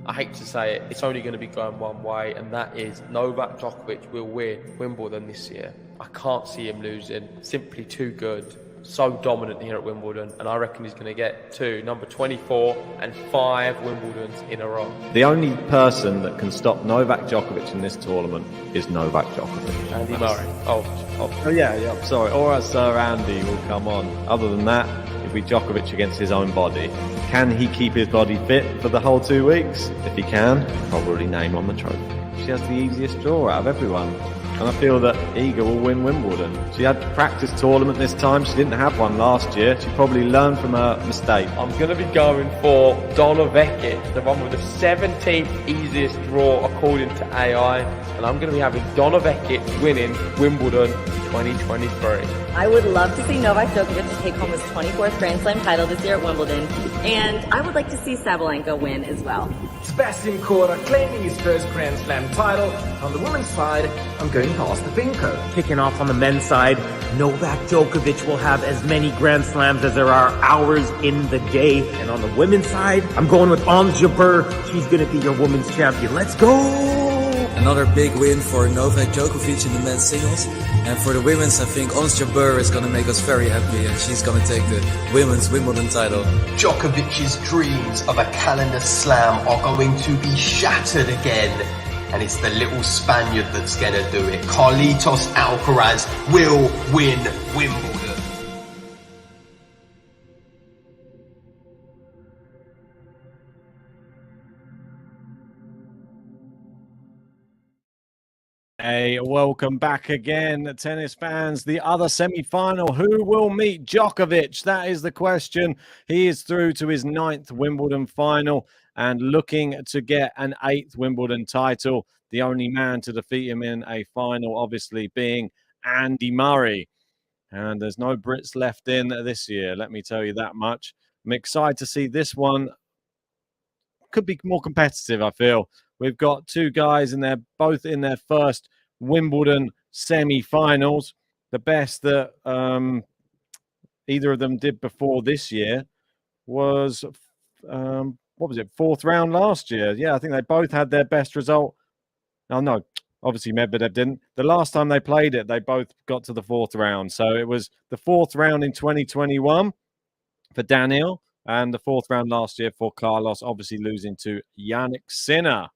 I hate to say it, it's only going to be going one way, and that is Novak Djokovic will win Wimbledon this year. I can't see him losing. Simply too good. So dominant here at Wimbledon, and I reckon he's going to get to number 24 and 5 Wimbledons in a row. The only person that can stop Novak Djokovic in this tournament is Novak Djokovic. Andy Murray. Oh yeah, sorry. Or Sir Andy will come on. Other than that, it'll be Djokovic against his own body. Can he keep his body fit for the whole 2 weeks? If he can, probably name on the trophy. She has the easiest draw out of everyone. And I feel that Iga will win Wimbledon. She had a practice tournament this time. She didn't have one last year. She probably learned from her mistake. I'm going to be going for Donovekic, the one with the 17th easiest draw according to AI. And I'm going to be having Donovekic winning Wimbledon 2023. I would love to see Novak Djokovic take home his 24th Grand Slam title this year at Wimbledon. And I would like to see Sabalenka win as well. Sebastian Korda claiming his first Grand Slam title. On the women's side, I'm going past the Pinko. Kicking off on the men's side, Novak Djokovic will have as many Grand Slams as there are hours in the day. And on the women's side, I'm going with Ons Jabeur. She's going to be your women's champion. Let's go! Another big win for Novak Djokovic in the men's singles. And for the women's, I think Ons Jabeur is going to make us very happy, and she's going to take the women's Wimbledon title. Djokovic's dreams of a calendar slam are going to be shattered again. And it's the little Spaniard that's going to do it. Carlitos Alcaraz will win Wimbledon. Hey, welcome back again, tennis fans. The other semi-final, who will meet Djokovic? That is the question. He is through to his 9th Wimbledon final and looking to get an 8th Wimbledon title. The only man to defeat him in a final, obviously, being Andy Murray. And there's no Brits left in this year, let me tell you that much. I'm excited to see this one. Could be more competitive, I feel. We've got two guys in there, both in their first Wimbledon semi-finals. The best that either of them did before this year was, what was it, 4th round last year. Yeah, I think they both had their best result. Oh, no, obviously Medvedev didn't. The last time they played it, they both got to the 4th round. So it was the 4th round in 2021 for Daniil and the 4th round last year for Carlos, obviously losing to Jannik Sinner.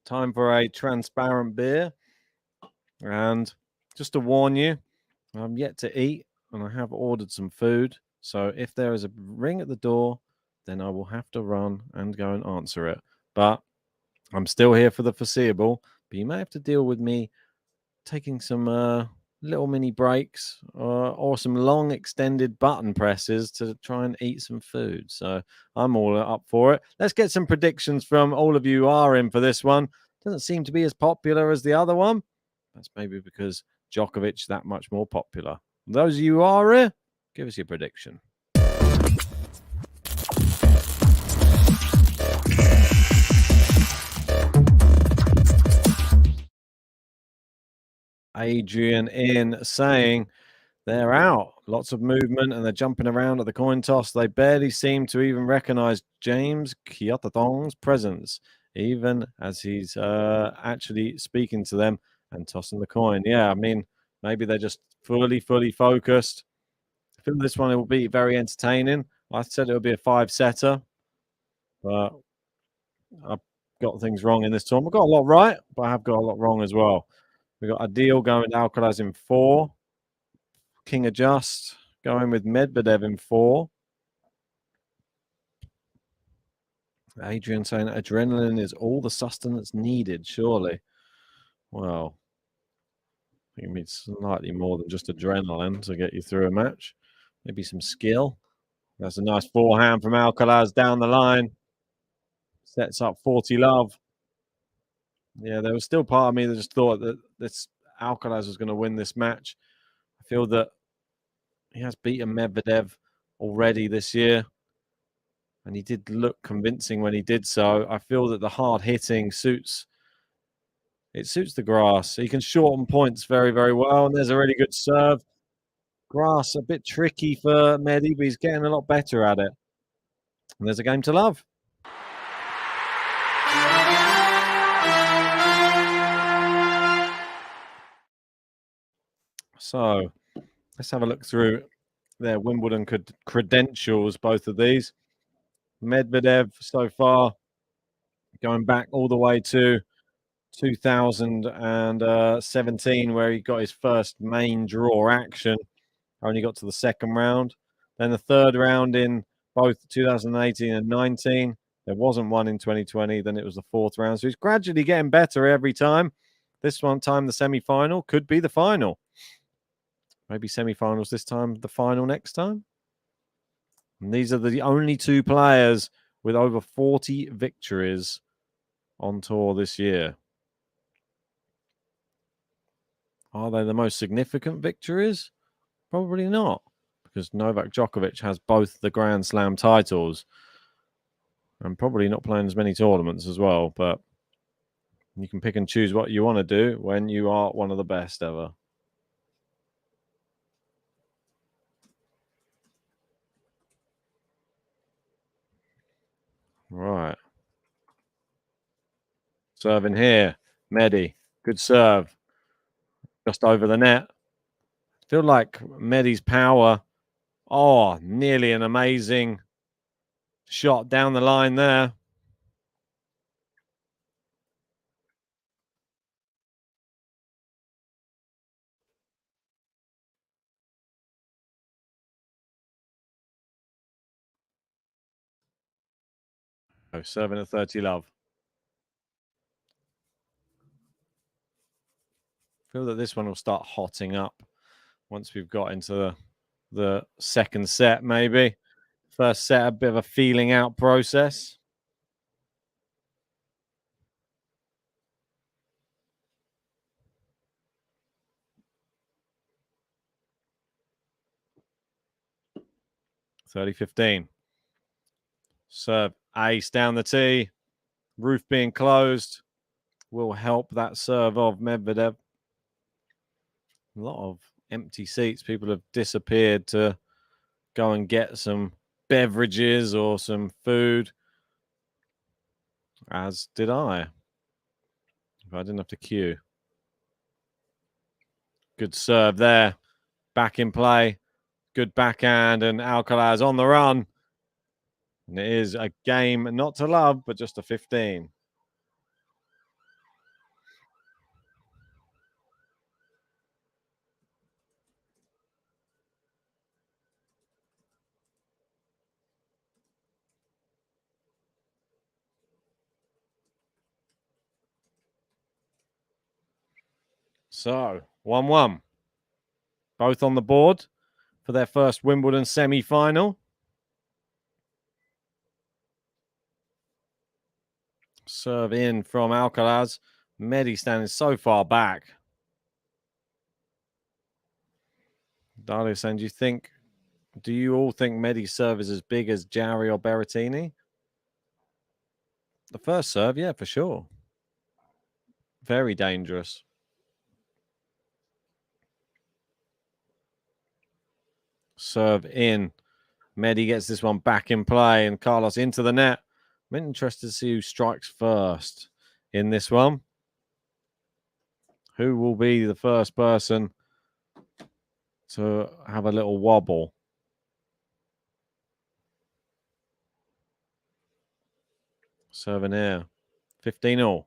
Time for a transparent beer. And just to warn you, I'm yet to eat and I have ordered some food. So if there is a ring at the door, then I will have to run and go and answer it. But I'm still here for the foreseeable. But you may have to deal with me taking some little mini breaks or some long extended button presses to try and eat some food. So I'm all up for it. Let's get some predictions from all of you who are in for this one. Doesn't seem to be as popular as the other one. That's maybe because Djokovic's that much more popular. Those of you who are here, give us your prediction. Adrian in saying they're out. Lots of movement and they're jumping around at the coin toss. They barely seem to even recognize James Kyotatong's presence, even as he's actually speaking to them and tossing the coin. Yeah, I mean, maybe they're just fully focused. I feel this one will be very entertaining. I said it would be a 5-setter, but I've got things wrong in this tournament. I've got a lot right, but I have got a lot wrong as well. We've got Adil going with Alcaraz in 4. King Adjust going with Medvedev in 4. Adrian saying adrenaline is all the sustenance needed, surely. Well, I think it means slightly more than just adrenaline to get you through a match. Maybe some skill. That's a nice forehand from Alcaraz down the line. Sets up 40 love. Yeah, there was still part of me that just thought that this Alcaraz was going to win this match. I feel that he has beaten Medvedev already this year, and he did look convincing when he did so. I feel that the hard hitting suits the grass. He can shorten points very, very well, and there's a really good serve. Grass a bit tricky for Medi, but he's getting a lot better at it. And there's a game to love. So let's have a look through their Wimbledon credentials, both of these. Medvedev so far, going back all the way to 2017, where he got his first main draw action. Only got to the second round. Then the third round in both 2018 and 19. There wasn't one in 2020. Then it was the fourth round. So he's gradually getting better every time. This one time, the semi-final could be the final. Maybe semi-finals this time, the final next time. And these are the only two players with over 40 victories on tour this year. Are they the most significant victories? Probably not, because Novak Djokovic has both the Grand Slam titles and probably not playing as many tournaments as well. But you can pick and choose what you want to do when you are one of the best ever. Right. Serving here. Medi. Good serve. Just over the net. Feel like Medi's power. Oh, nearly an amazing shot down the line there. Oh, serving at 30 love. Feel that this one will start hotting up once we've got into the second set, maybe. First set, a bit of a feeling out process. (30-15). Serve ace down the tee. Roof being closed will help that serve of Medvedev. A lot of empty seats. People have disappeared to go and get some beverages or some food. As did I. If I didn't have to queue. Good serve there. Back in play. Good backhand, and Alcaraz on the run. And it is a game not to love, but just a 15. So, 1-1. Both on the board for their first Wimbledon semi-final. Serve in from Alcaraz. Medi standing so far back. Daniil saying, do you all think Medi's serve is as big as Jarry or Berrettini? The first serve, yeah, for sure. Very dangerous. Serve in. Medi gets this one back in play, and Carlos into the net. I'm interested to see who strikes first in this one. Who will be the first person to have a little wobble? Serving here. 15-all.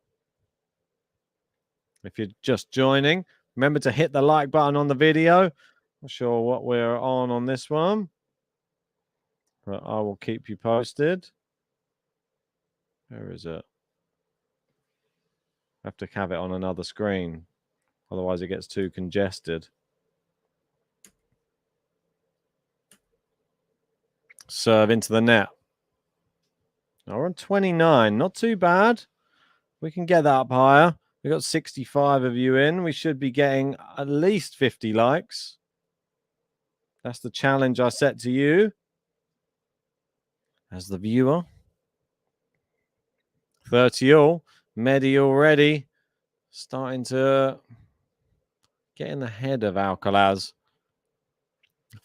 If you're just joining, remember to hit the like button on the video. Not sure what we're on this one, but I will keep you posted. Where is it? I have to have it on another screen. Otherwise, it gets too congested. Serve into the net. Now we're on 29. Not too bad. We can get that up higher. We've got 65 of you in. We should be getting at least 50 likes. That's the challenge I set to you as the viewer. 30-all. Medi already starting to get in the head of Alcaraz.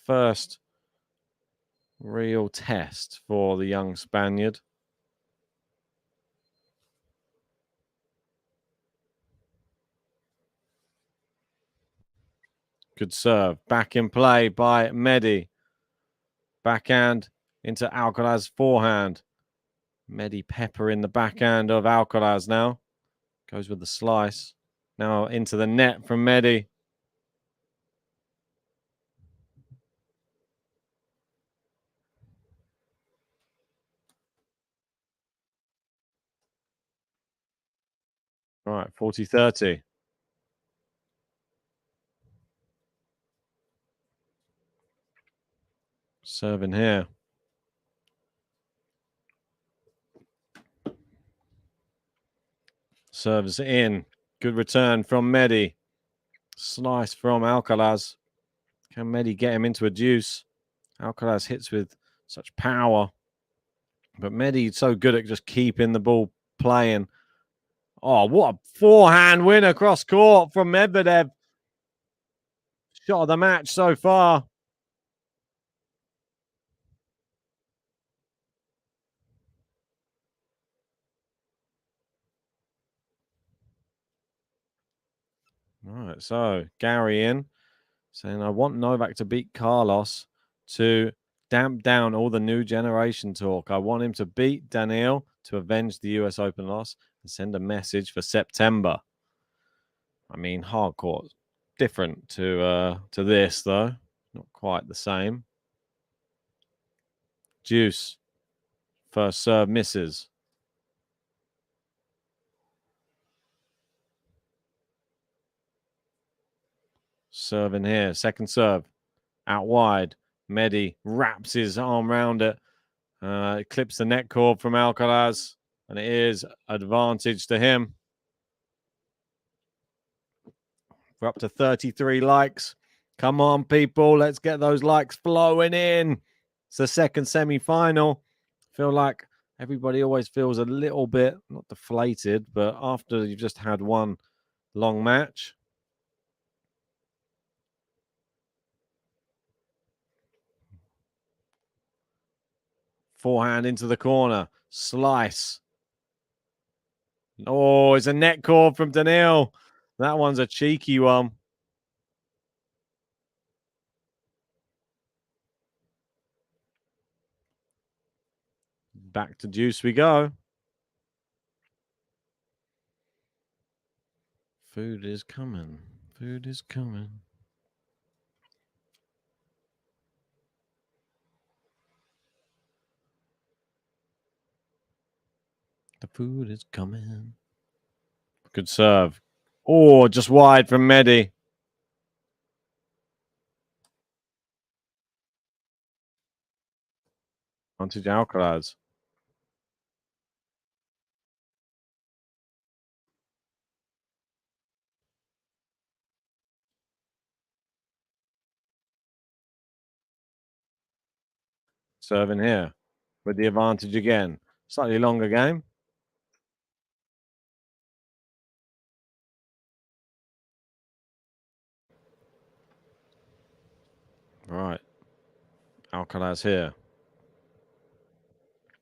First real test for the young Spaniard. Good serve. Back in play by Medi. Backhand into Alcaraz forehand. Medi pepper in the backhand of Alcaraz now. Goes with the slice. Now into the net from Medi. All right, 40-30. Serving here. Serves in. Good return from Medi. Slice from Alcaraz. Can Medi get him into a deuce? Alcaraz hits with such power. But Medi's so good at just keeping the ball playing. Oh, what a forehand win across court from Medvedev. Shot of the match so far. All right, so Gary in saying, I want Novak to beat Carlos to damp down all the new generation talk. I want him to beat Daniil to avenge the US Open loss and send a message for September. I mean, hardcore, different to this though, not quite the same. Deuce, first serve misses. Serving here, second serve, out wide. Medi wraps his arm around it. Clips the net cord from Alcaraz, and it is advantage to him. We're up to 33 likes. Come on, people. Let's get those likes flowing in. It's the second semi-final. Feel like everybody always feels a little bit, not deflated, but after you've just had one long match. Forehand into the corner. Slice. Oh, it's a net cord from Daniil. That one's a cheeky one. Back to deuce we go. Food is coming. Food is coming. The food is coming. Good serve. Oh, just wide from Medi. Onto Alcaraz. Serving here with the advantage again. Slightly longer game. Right. Alcaraz here.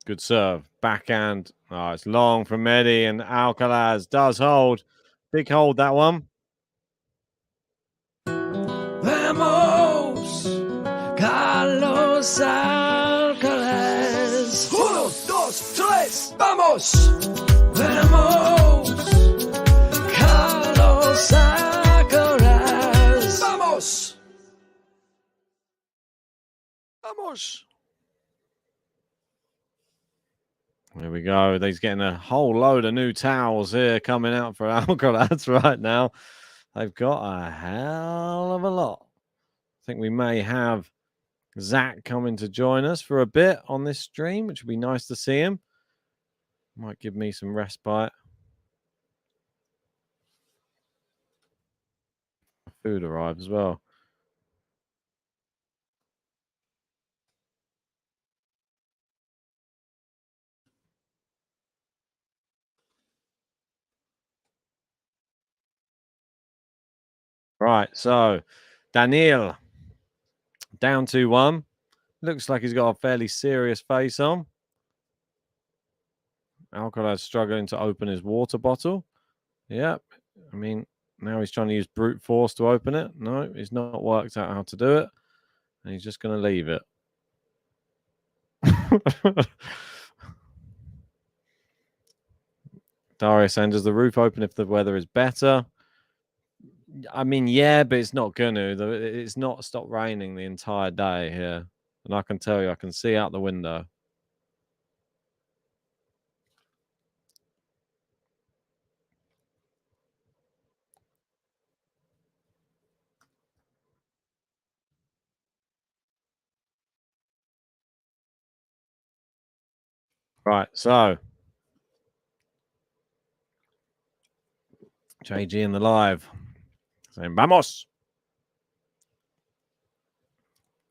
Good serve. Backhand. Oh, it's long from Medi, and Alcaraz does hold. Big hold, that one. Vamos, Carlos Alcaraz. Uno, dos, tres, vamos. Vamos, Carlos Alcaraz. Vamos. Vamos. There we go. He's getting a whole load of new towels here coming out for Alcaraz right now. They've got a hell of a lot. I think we may have Zach coming to join us for a bit on this stream, which would be nice to see him. Might give me some respite. Food arrived as well. Right, so Daniil down 2-1. Looks like he's got a fairly serious face on. Alcaraz struggling to open his water bottle. Yep, I mean, Now he's trying to use brute force to open it. No, he's not worked out how to do it. And he's just going to leave it. Darius enters the roof open if the weather is better. I mean, yeah, but it's not going to. It's not stopped raining the entire day here. And I can tell you, I can see out the window. Right, so JG in the live saying, vamos.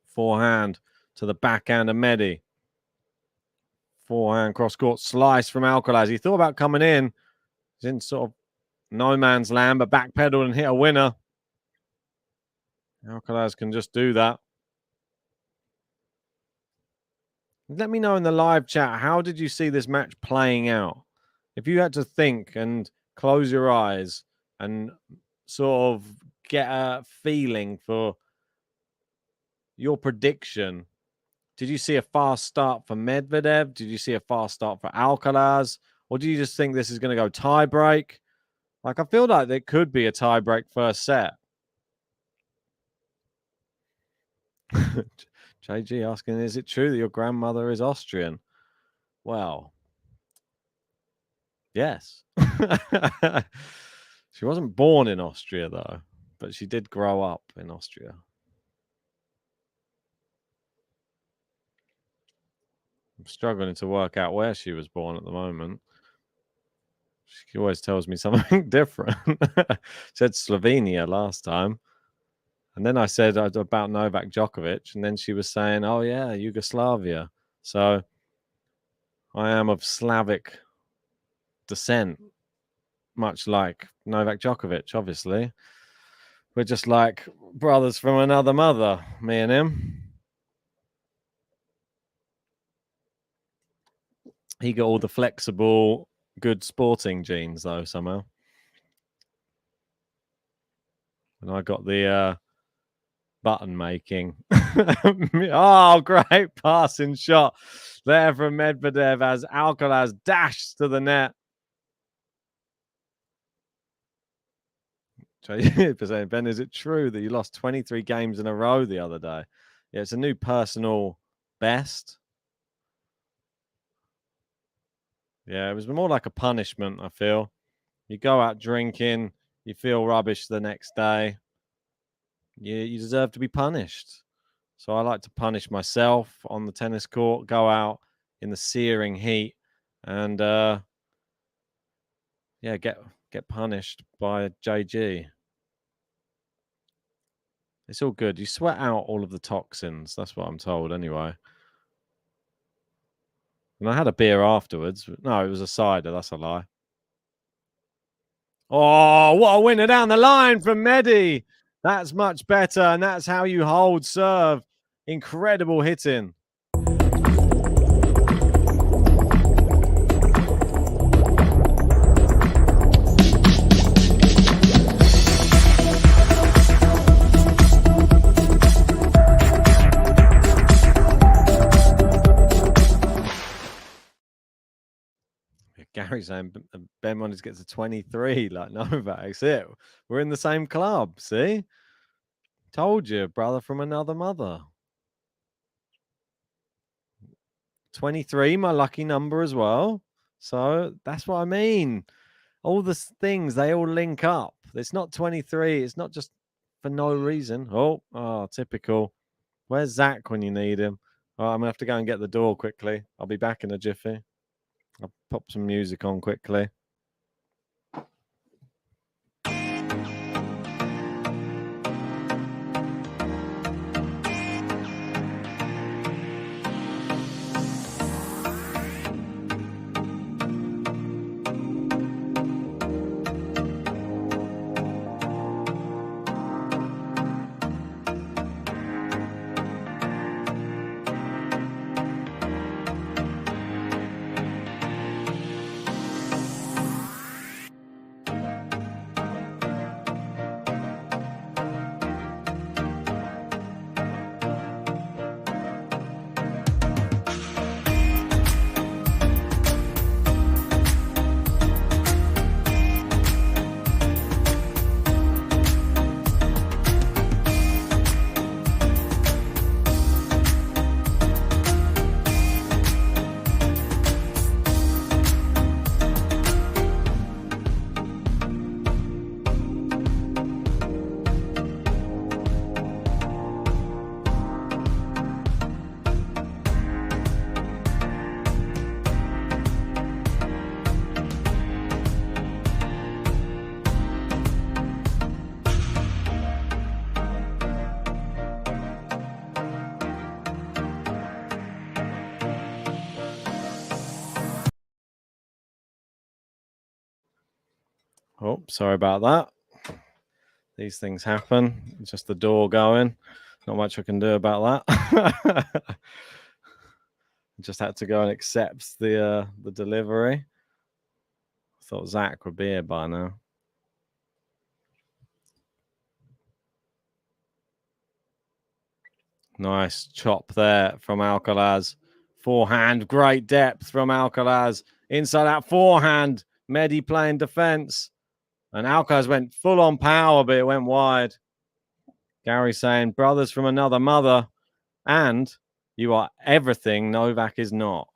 Forehand to the backhand of Medi. Forehand cross court slice from Alcaraz. He thought about coming in. He's in sort of no man's land, but backpedaled and hit a winner. Alcaraz can just do that. Let me know in the live chat, how did you see this match playing out? If you had to think and close your eyes and sort of get a feeling for your prediction, did you see a fast start for Medvedev? Did you see a fast start for Alcaraz? Or do you just think this is going to go tie break? Like, I feel like there could be a tie break first set. JG asking, is it true that your grandmother is Austrian? Well, yes. She wasn't born in Austria, though, but she did grow up in Austria. I'm struggling to work out where she was born at the moment. She always tells me something different. Said Slovenia last time. And then I said about Novak Djokovic, and then she was saying, oh, yeah, Yugoslavia. So I am of Slavic descent, much like Novak Djokovic, obviously. We're just like brothers from another mother, me and him. He got all the flexible, good sporting genes, though, somehow. And I got the button making. Oh, great passing shot there from Medvedev as Alcaraz dashes to the net. Ben, is it true that you lost 23 games in a row the other day? Yeah, it's a new personal best. Yeah, it was more like a punishment, I feel. You go out drinking, you feel rubbish the next day. You deserve to be punished. So I like to punish myself on the tennis court, go out in the searing heat and get punished by JG. It's all good. You sweat out all of the toxins. That's what I'm told anyway. And I had a beer afterwards. No, it was a cider. That's a lie. Oh, what a winner down the line from Medi. That's much better. And that's how you hold serve. Incredible hitting. Gary's saying Ben wanted to get to 23 like Novak. That's it. We're in the same club. See? Told you, brother from another mother. 23, my lucky number as well. So that's what I mean. All the things, they all link up. It's not 23. It's not just for no reason. Oh, typical. Where's Zach when you need him? Oh, I'm going to have to go and get the door quickly. I'll be back in a jiffy. I'll pop some music on quickly. Oh, sorry about that. These things happen. It's just the door going. Not much I can do about that. Just had to go and accept the delivery. I thought Zach would be here by now. Nice chop there from Alcaraz. Forehand, great depth from Alcaraz. Inside out forehand. Medi playing defense. And Alcaraz went full on power, but it went wide. Gary saying, brothers from another mother. And you are everything Novak is not.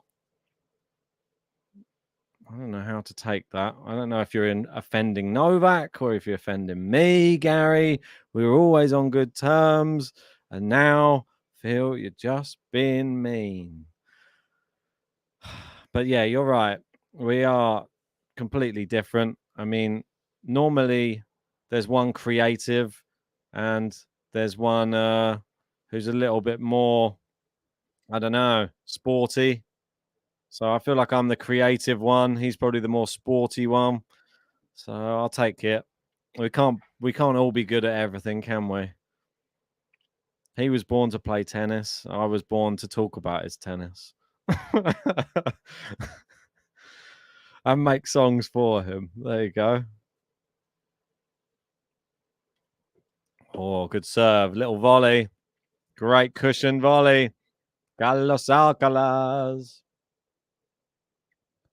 I don't know how to take that. I don't know if you're offending Novak or if you're offending me, Gary. We were always on good terms. And now feel you're just being mean. But yeah, you're right. We are completely different. I mean, normally there's one creative and there's one who's a little bit more, I don't know, sporty. So I feel like I'm the creative one. He's probably the more sporty one. So I'll take it. We can't all be good at everything, can we? He was born to play tennis. I was born to talk about his tennis. And make songs for him. There you go. Oh, good serve. Little volley. Great cushion volley. Carlos Alcaraz.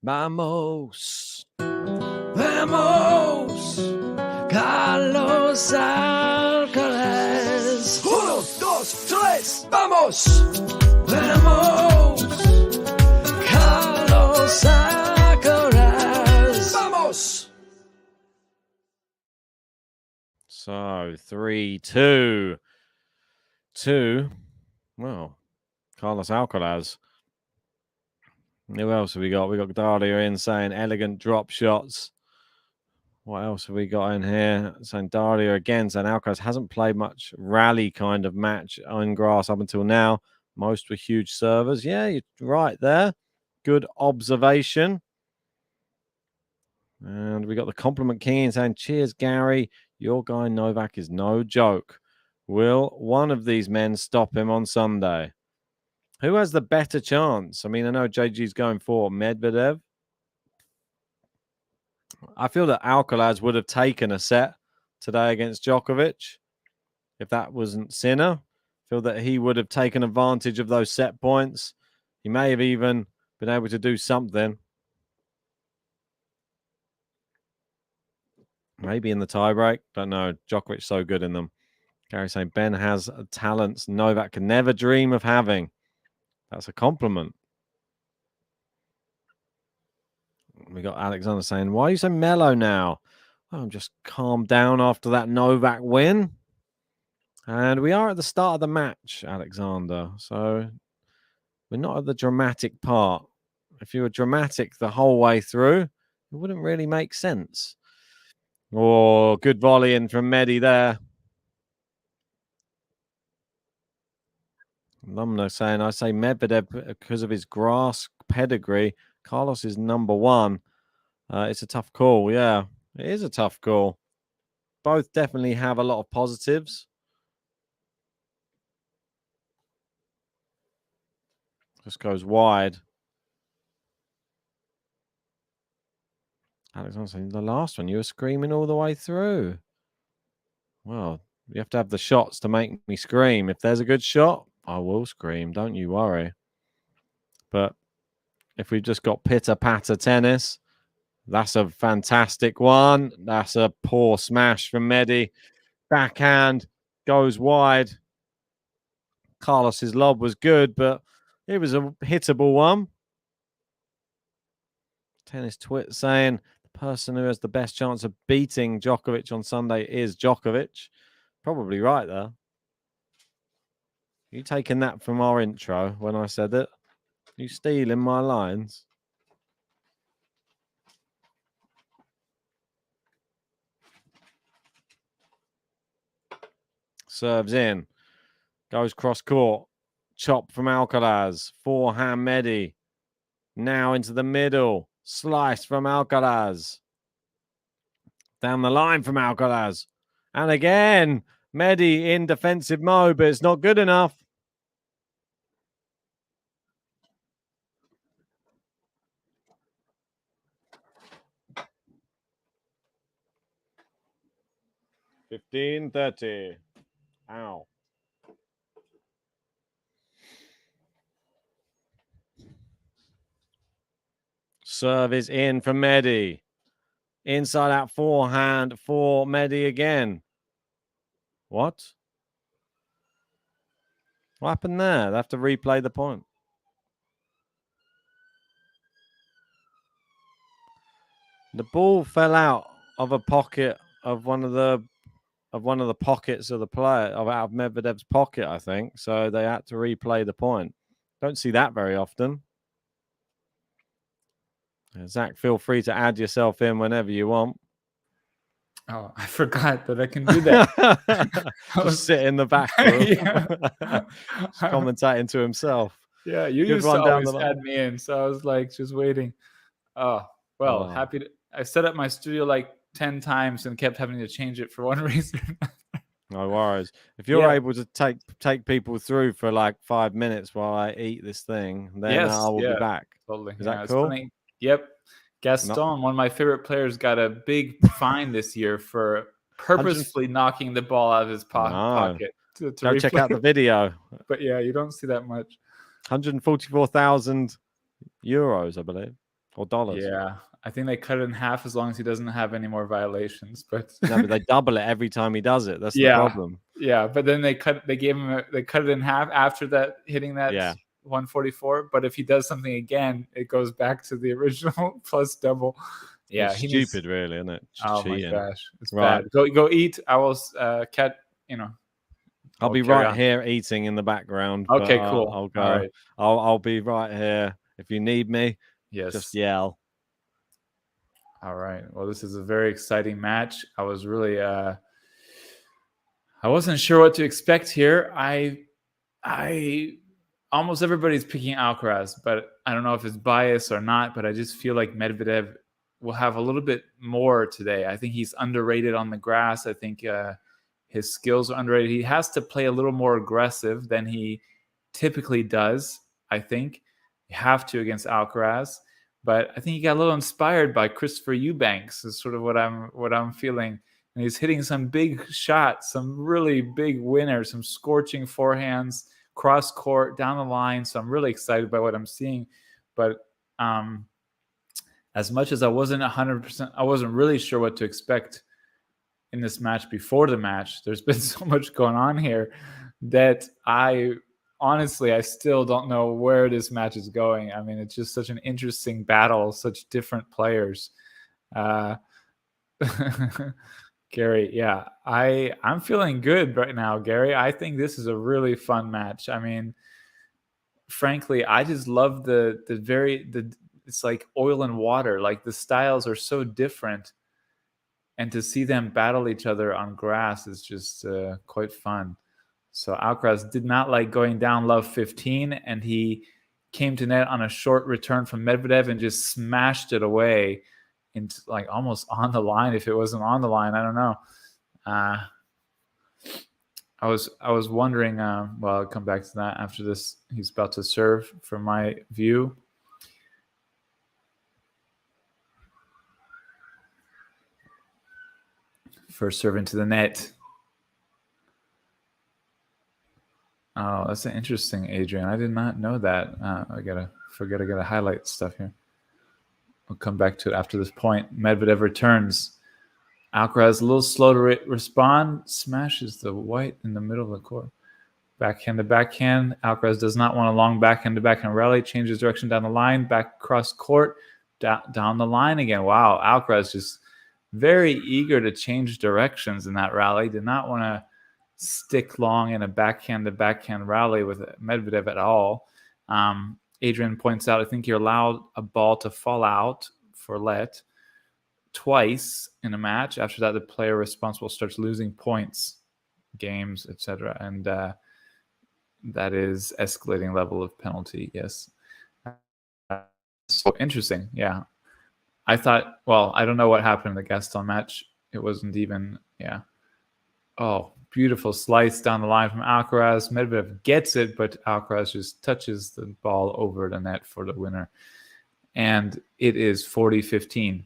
Vamos. Vamos. Carlos Alcaraz. 1, 2, 3. Vamos. Vamos. Carlos Alcaraz. Vamos. So 3-2. 2. Well, Carlos Alcaraz. Who else have we got? We got Dahlia in saying elegant drop shots. What else have we got in here? Saying Dahlia again, saying Alcaraz hasn't played much rally kind of match on grass up until now. Most were huge servers. Yeah, you're right there. Good observation. And we got the compliment king saying, cheers, Gary. Your guy Novak is no joke. Will one of these men stop him on Sunday? Who has the better chance? I mean, I know JG's going for Medvedev. I feel that Alcaraz would have taken a set today against Djokovic if that wasn't Sinner. I feel that he would have taken advantage of those set points. He may have even been able to do something. Maybe in the tiebreak. Don't know. Djokovic's so good in them. Gary saying Ben has talents Novak can never dream of having. That's a compliment. We got Alexander saying, why are you so mellow now? Well, I'm just calmed down after that Novak win. And we are at the start of the match, Alexander. So we're not at the dramatic part. If you were dramatic the whole way through, it wouldn't really make sense. Oh, good volley in from Medi there. Lumno saying, I say Medvedev because of his grass pedigree. Carlos is number one. It's a tough call. Yeah, it is a tough call. Both definitely have a lot of positives. Just goes wide. Alexander saying, the last one, you were screaming all the way through. Well, you have to have the shots to make me scream. If there's a good shot, I will scream. Don't you worry. But if we've just got pitter-patter tennis, that's a fantastic one. That's a poor smash from Medi. Backhand goes wide. Carlos's lob was good, but it was a hittable one. Tennis Twit saying the person who has the best chance of beating Djokovic on Sunday is Djokovic. Probably right there. You taking that from our intro when I said it? You stealing my lines? Serves in. Goes cross court. Chop from Alcaraz. Forehand Medi. Now into the middle. Slice from Alcaraz. Down the line from Alcaraz. And again, Medi in defensive mode, but it's not good enough. $15-30. Ow. Serve is in for Medi. Inside out forehand for Medi again. What? What happened there? They have to replay the point. The ball fell out of a pocket of one of the pockets of the player, out of Medvedev's pocket, I think. So they had to replay the point. Don't see that very often. Zach, feel free to add yourself in whenever you want. Oh, I forgot that I can do that. Just sit in the back room. Commentating to himself. Yeah, you Good used to always add me in, so I was like just waiting. Oh, well, happy to. I set up my studio like 10 times and kept having to change it for one reason. No worries. If you're able to take people through for like 5 minutes while I eat this thing, then I will be back. Totally. Is that cool? Funny. Yep. Gaston, one of my favorite players, got a big fine this year for purposefully knocking the ball out of his pocket. Go check out the video. But yeah, you don't see that much. 144,000 euros, I believe, or dollars. Yeah, I think they cut it in half as long as he doesn't have any more violations. But no, but they double it every time he does it. That's the problem. Yeah, but then they cut it in half after that, hitting that 144. But if he does something again, it goes back to the original plus double. Yeah, it's stupid, really, isn't it? Just cheating. My gosh, it's bad. Go eat. I will I'll be right here eating in the background. Okay, cool. I'll go. All right. I'll be right here. If you need me, just yell. All right. Well, this is a very exciting match. I was really I wasn't sure what to expect here. I almost everybody's picking Alcaraz, but I don't know if it's bias or not, but I just feel like Medvedev will have a little bit more today. I think he's underrated on the grass. I think his skills are underrated. He has to play a little more aggressive than he typically does, I think. You have to against Alcaraz. But I think he got a little inspired by Christopher Eubanks is sort of what I'm feeling. And he's hitting some big shots, some really big winners, some scorching forehands, cross court, down the line. So I'm really excited by what I'm seeing. But as much as I wasn't 100%, I wasn't really sure what to expect in this match before the match. There's been so much going on here that I still don't know where this match is going. I mean, it's just such an interesting battle, such different players. Gary, I'm feeling good right now, Gary. I think this is a really fun match. I mean, frankly, I just love it's like oil and water. Like the styles are so different. And to see them battle each other on grass is just quite fun. So Alcaraz did not like going down love 15, and he came to net on a short return from Medvedev and just smashed it away into like almost on the line. If it wasn't on the line, I don't know. I was wondering. Well, I'll come back to that after this. He's about to serve from my view. First serve into the net. Oh, that's interesting, Adrian. I did not know that. I gotta highlight stuff here. We'll come back to it after this point. Medvedev returns. Alcaraz a little slow to respond. Smashes the white in the middle of the court. Backhand to backhand. Alcaraz does not want a long backhand to backhand rally. Changes direction down the line. Back across court. Down the line again. Wow, Alcaraz just very eager to change directions in that rally. Did not want to stick long in a backhand to backhand rally with Medvedev at all. Adrian points out, I think you're allowed a ball to fall out for let twice in a match. After that, the player responsible starts losing points, games, etc. And that is escalating level of penalty. Yes. So interesting. Yeah. I thought, well, I don't know what happened in the Gaston match. It wasn't even, yeah. Oh, beautiful slice down the line from Alcaraz. Medvedev gets it, but Alcaraz just touches the ball over the net for the winner. And it is 40-15.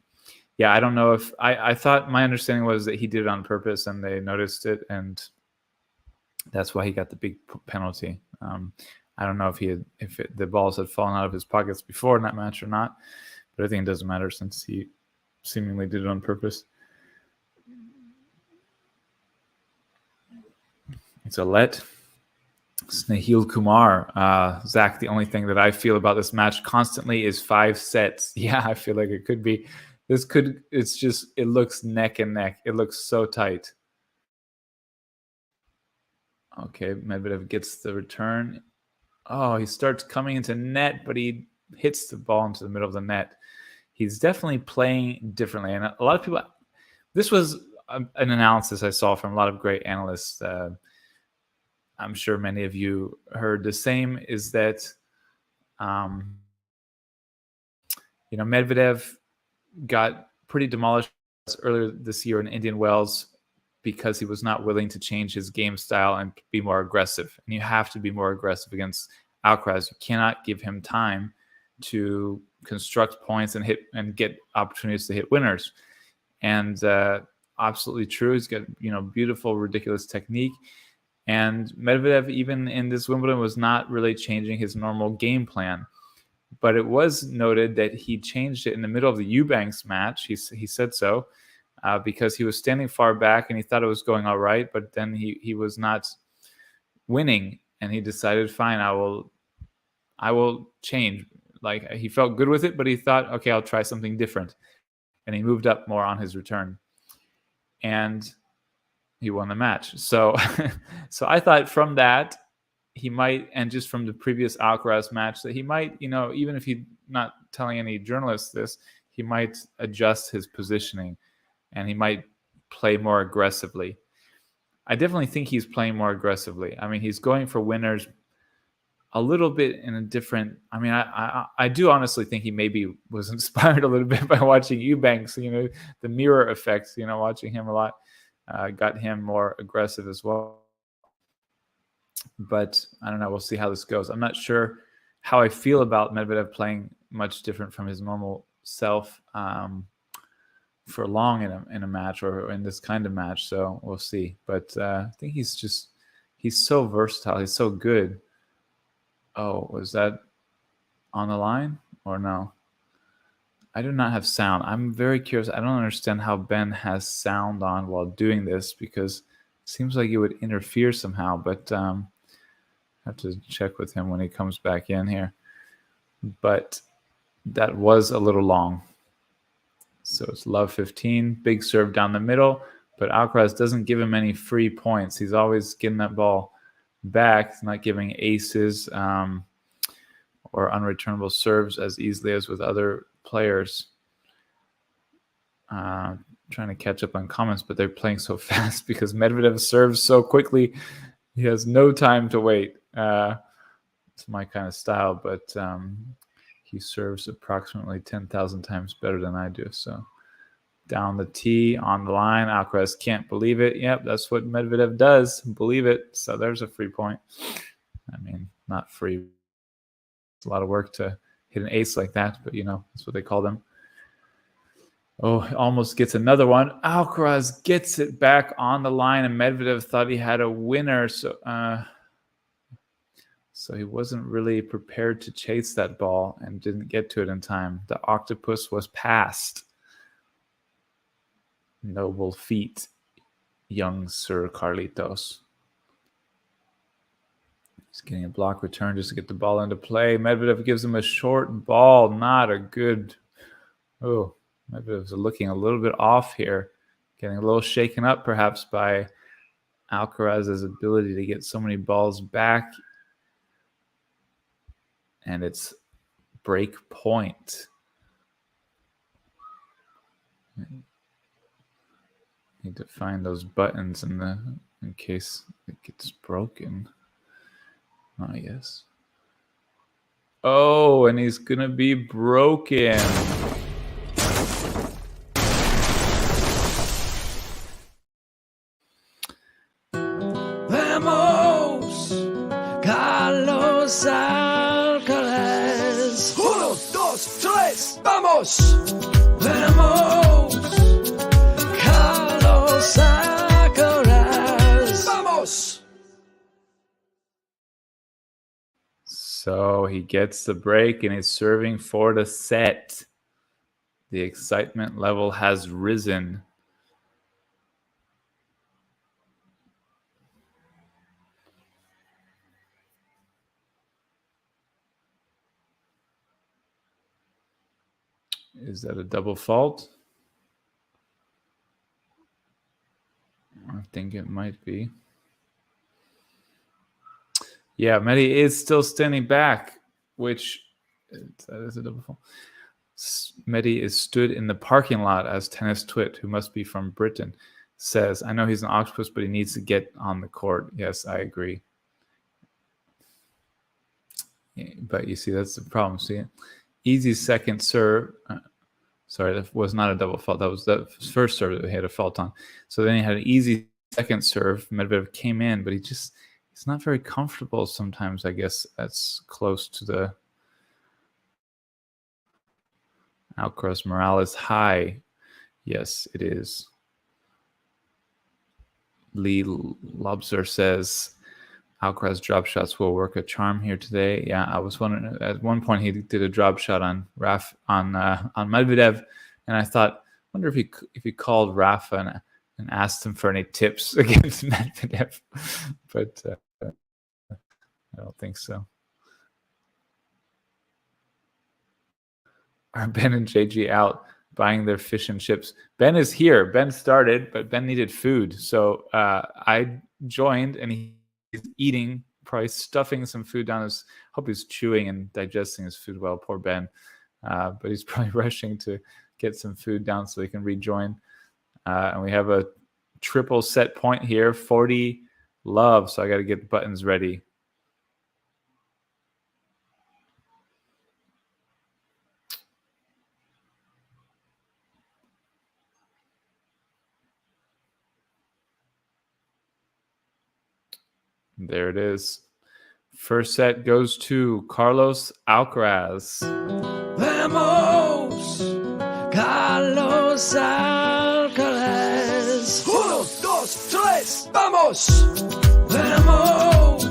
Yeah, I don't know if I thought my understanding was that he did it on purpose and they noticed it, and that's why he got the big penalty. I don't know if the balls had fallen out of his pockets before in that match or not, but I think it doesn't matter since he seemingly did it on purpose. It's a let. Snehil Kumar. Zach, the only thing that I feel about this match constantly is 5 sets. Yeah, I feel like it could be. It looks neck and neck. It looks so tight. Okay, Medvedev gets the return. Oh, he starts coming into net, but he hits the ball into the middle of the net. He's definitely playing differently. And a lot of people, this was an analysis I saw from a lot of great analysts. I'm sure many of you heard the same, is that, Medvedev got pretty demolished earlier this year in Indian Wells because he was not willing to change his game style and be more aggressive. And you have to be more aggressive against Alcaraz. You cannot give him time to construct points and hit and get opportunities to hit winners. And absolutely true. He's got, beautiful, ridiculous technique. And Medvedev, even in this Wimbledon, was not really changing his normal game plan. But it was noted that he changed it in the middle of the Eubanks match. He said so because he was standing far back and he thought it was going all right, but then he was not winning, and he decided, fine, I will change. Like, he felt good with it, but he thought, okay, I'll try something different, and he moved up more on his return, and he won the match. So I thought from that, he might, and just from the previous Alcaraz match, that he might, even if he's not telling any journalists this, he might adjust his positioning and he might play more aggressively. I definitely think he's playing more aggressively. I mean, he's going for winners a little bit in a different, I do honestly think he maybe was inspired a little bit by watching Eubanks, the mirror effect, watching him a lot got him more aggressive as well. But I don't know. We'll see how this goes. I'm not sure how I feel about Medvedev playing much different from his normal self for long in a match or in this kind of match. So we'll see. But I think he's so versatile. He's so good. Oh, was that on the line or no? I do not have sound. I'm very curious. I don't understand how Ben has sound on while doing this, because it seems like it would interfere somehow. But I have to check with him when he comes back in here. But that was a little long. So it's love 15. Big serve down the middle. But Alcaraz doesn't give him any free points. He's always getting that ball back. He's not giving aces or unreturnable serves as easily as with other players. Trying to catch up on comments, but they're playing so fast because Medvedev serves so quickly. He has no time to wait. It's my kind of style, but he serves approximately 10,000 times better than I do. So down the tee, on the line, Alcaraz can't believe it. Yep, that's what Medvedev does. Believe it. So there's a free point. I mean, not free. It's a lot of work to hit an ace like that, but that's what they call them. Oh, almost gets another one. Alcaraz gets it back on the line, and Medvedev thought he had a winner. So he wasn't really prepared to chase that ball and didn't get to it in time. The octopus was passed. Noble feat, young Sir Carlitos. He's getting a block return just to get the ball into play. Medvedev gives him a short ball. Not a good... Oh, Medvedev's looking a little bit off here. Getting a little shaken up perhaps by Alcaraz's ability to get so many balls back. And it's break point. Need to find those buttons in case it gets broken. Oh, yes. Oh, and he's gonna be broken. tres, vamos! Vamos! Carlos Alcaraz! Vamos! So he gets the break and is serving for the set. The excitement level has risen. Is that a double fault? I think it might be. Yeah, Medi is still standing back, which that is a double fault. Medi is stood in the parking lot, as Tennis Twit, who must be from Britain, says. I know he's an octopus, but he needs to get on the court. Yes, I agree. But you see, that's the problem. See, easy second serve. Sorry, that was not a double fault. That was the first serve that he had a fault on. So then he had an easy second serve. Medvedev came in, but he's not very comfortable sometimes. I guess that's close to the Alcaraz morale is high. Yes, it is. Lee Lobster says Alcaraz drop shots will work a charm here today. Yeah, I was wondering. At one point, he did a drop shot on Medvedev, and I thought, wonder if he called Rafa and asked him for any tips against Medvedev, but I don't think so. Are Ben and JG out buying their fish and chips? Ben is here. Ben started, but Ben needed food, so I joined, and he's eating, probably stuffing some food down his. Hope he's chewing and digesting his food well. Poor Ben, but he's probably rushing to get some food down so he can rejoin. And we have a triple set point here, 40 love. So I got to get the buttons ready. There it is. First set goes to Carlos Alcaraz. Vamos! Carlos Alcaraz! Uno, dos, tres, vamos! Vamos!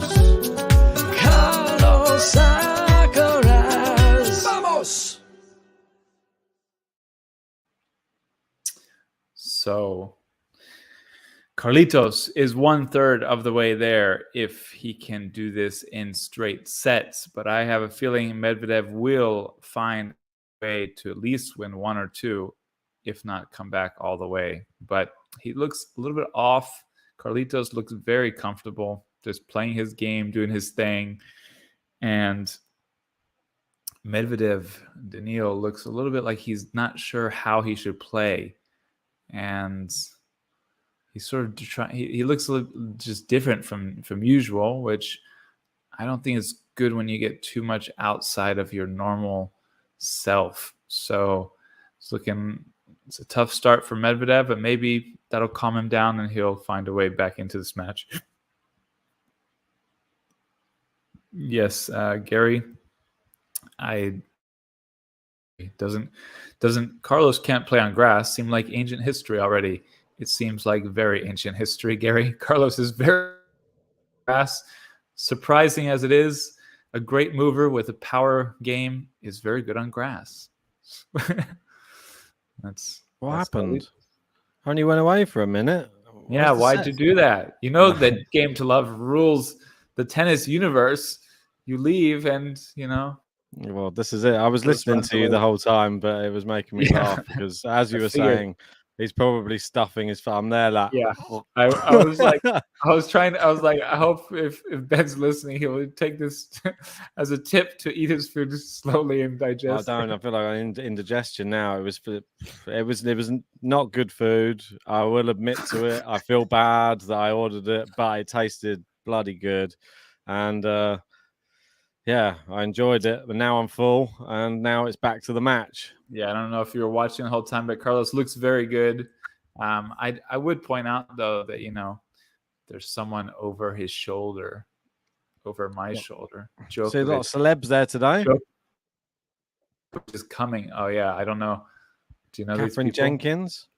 Carlos Alcaraz! Vamos! So Carlitos is 1/3 of the way there if he can do this in straight sets. But I have a feeling Medvedev will find a way to at least win one or two, if not come back all the way. But he looks a little bit off. Carlitos looks very comfortable, just playing his game, doing his thing. And Medvedev, Daniil, looks a little bit like he's not sure how he should play. And he's sort of trying. He looks a little just different from usual, which I don't think is good when you get too much outside of your normal self. So it's a tough start for Medvedev, but maybe that'll calm him down and he'll find a way back into this match. Yes, Gary. Doesn't Carlos can't play on grass seem like ancient history already? It seems like very ancient history, Gary. Carlos is very fast. Surprising as it is, a great mover with a power game is very good on grass. That's what happened. Only went away for a minute. Yeah, why'd you do that? You know that Game to Love rules the tennis universe. You leave and, Well, this is it. I was listening to you the whole time, but it was making me laugh because, as you were saying, he's probably stuffing his thumb there. Like, yeah, I was like, I hope if Ben's listening, he'll take this as a tip to eat his food slowly and digest. I feel like I'm indigestion now. It was not good food. I will admit to it. I feel bad that I ordered it, but it tasted bloody good, and yeah, I enjoyed it. But now I'm full, and now it's back to the match. Yeah, I don't know if you were watching the whole time, but Carlos looks very good. I would point out, though, that, there's someone over his shoulder, over my shoulder. See a lot of celebs there today. which is coming. Oh yeah, I don't know. Do you know these Catherine people? Jenkins.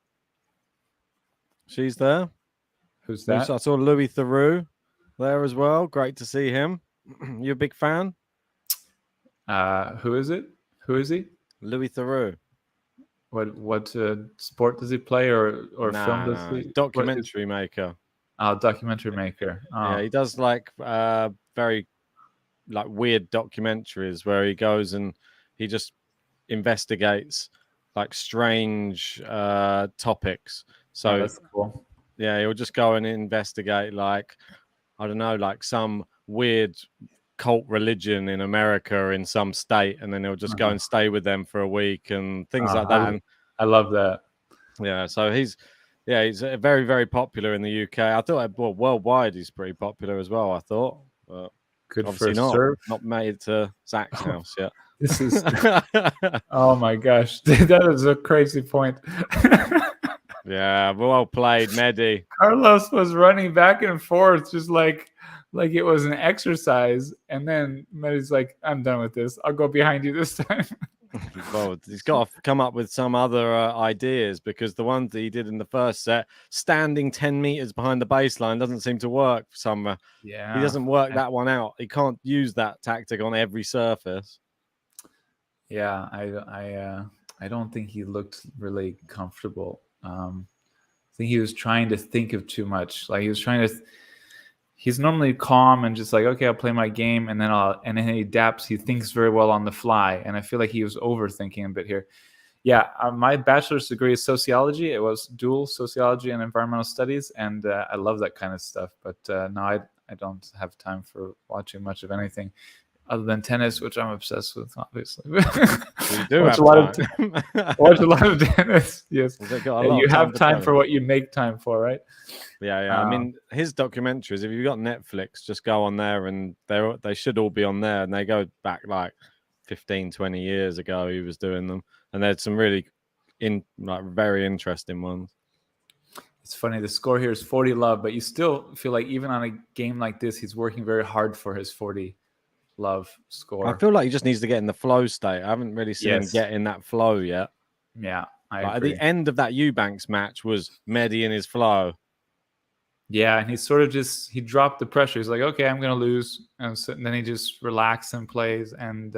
She's there. Who's that? I saw Louis Theroux there as well. Great to see him. You a big fan? Who is it? Who is he? Louis Theroux. What sport does he play or film does he? Documentary maker. Oh, documentary maker. Oh. Yeah, he does like very like weird documentaries where he goes and he just investigates like strange topics. So that's cool. Yeah, he'll just go and investigate like, I don't know, like some weird cult religion in America in some state, and then he'll just go and stay with them for a week and things like that. And I love that. Yeah, so he's very, very popular in the UK. I thought, well, worldwide he's pretty popular as well, I thought. But good obviously for not made to Zach's house yet. This is oh my gosh, that is a crazy point. Yeah, well played, Medi. Carlos was running back and forth just like it was an exercise, and then Medi's like, I'm done with this, I'll go behind you this time. Well, he's got to come up with some other ideas, because the one that he did in the first set, standing 10 meters behind the baseline, doesn't seem to work for some. Yeah, he doesn't work that one out. He can't use that tactic on every surface. Yeah, I don't think he looked really comfortable. I think he was trying to think of too much. Like he was trying to. He's normally calm and just like, okay, I'll play my game, and then he adapts. He thinks very well on the fly, and I feel like he was overthinking a bit here. Yeah, my bachelor's degree is sociology. It was dual sociology and environmental studies, and I love that kind of stuff. But no, I don't have time for watching much of anything other than tennis, which I'm obsessed with, obviously. You do watch a lot of tennis. Yes, you have time for what you make time for, right? Yeah. I mean, his documentaries, if you've got Netflix, just go on there, and they should all be on there, and they go back like 15, 20 years ago he was doing them, and there's some really very interesting ones. It's funny, the score here is 40 love, but you still feel like even on a game like this, he's working very hard for his 40 love score. I feel like he just needs to get in the flow state. I haven't really seen him get in that flow yet. Yeah, at the end of that Eubanks match was Medi in his flow. Yeah, and he sort of he dropped the pressure. He's like, okay, I'm going to lose. And then he just relaxes and plays. And,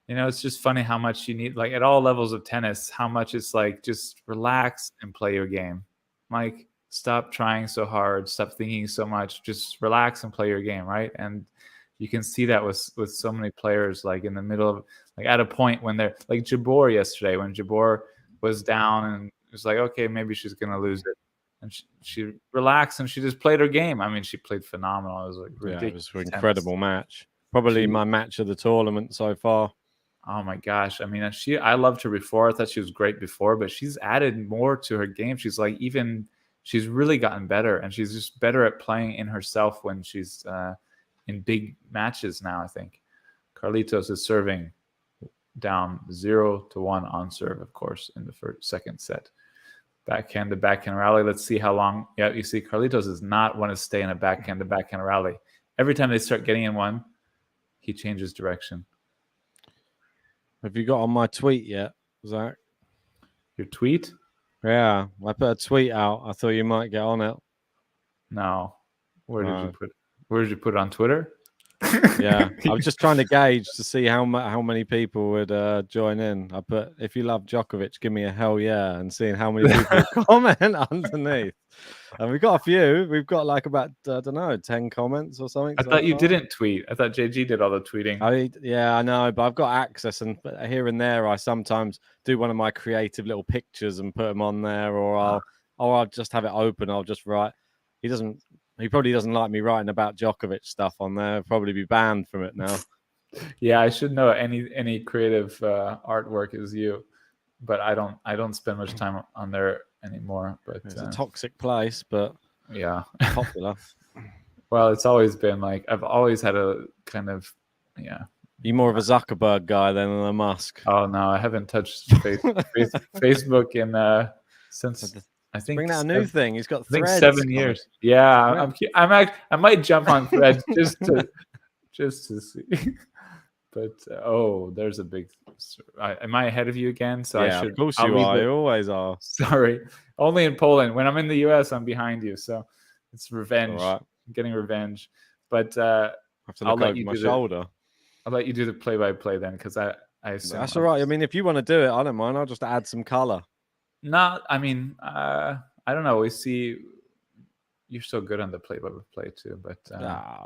it's just funny how much you need, like at all levels of tennis, how much it's like, just relax and play your game. Like, stop trying so hard, stop thinking so much, just relax and play your game, right? And you can see that with so many players, like in the middle of, like at a point when they're, like Jabeur yesterday, when Jabeur was down and it was like, okay, maybe she's going to lose it. And she relaxed and she just played her game. I mean, she played phenomenal. It was like ridiculous. It was an incredible match. Probably my match of the tournament so far. Oh my gosh. I mean, I loved her before. I thought she was great before, but she's added more to her game. She's like, she's really gotten better, and she's just better at playing in herself when she's in big matches now, I think. Carlitos is serving down 0-1 on serve, of course, in the second set. Backhand to backhand rally. Let's see how long. Yeah, you see, Carlitos does not want to stay in a backhand to backhand rally. Every time they start getting in one, he changes direction. Have you got on my tweet yet, Zach? Your tweet? Yeah, I put a tweet out. I thought you might get on it. No. Where did you put it on Twitter? Yeah, I was just trying to gauge to see how many people would join in. I put, if you love Djokovic, give me a hell yeah, and seeing how many people comment underneath. And we've got a few. We've got like about, I don't know, 10 comments or something. I thought you didn't tweet. I thought JG did all the tweeting. I know, but I've got access, and here and there I sometimes do one of my creative little pictures and put them on there, or I'll just have it open. I'll just write. He probably doesn't like me writing about Djokovic stuff on there. I'll probably be banned from it now. Yeah, I should know any creative artwork is you, but I don't spend much time on there anymore. But it's a toxic place, but yeah, popular. Well, it's always been like, I've always had a kind of, yeah. You more of a Zuckerberg guy than a Musk. Oh no, I haven't touched Facebook in since. I think bring out a new thing. He's got Threads. 7 years. Yeah, I might jump on Threads just to see. But there's a big. Am I ahead of you again? So yeah, I should. of course I'll you leave are. it- You always are. Sorry, only in Poland. When I'm in the US, I'm behind you. So it's revenge. All right. I'm getting revenge. But I have to I'll look let over you my do shoulder. I'll let you do the play-by-play then, because I assume That's all right. I mean, if you want to do it, I don't mind. I'll just add some color. Not. I mean, I don't know. We see. You're so good on the play-by-play too, but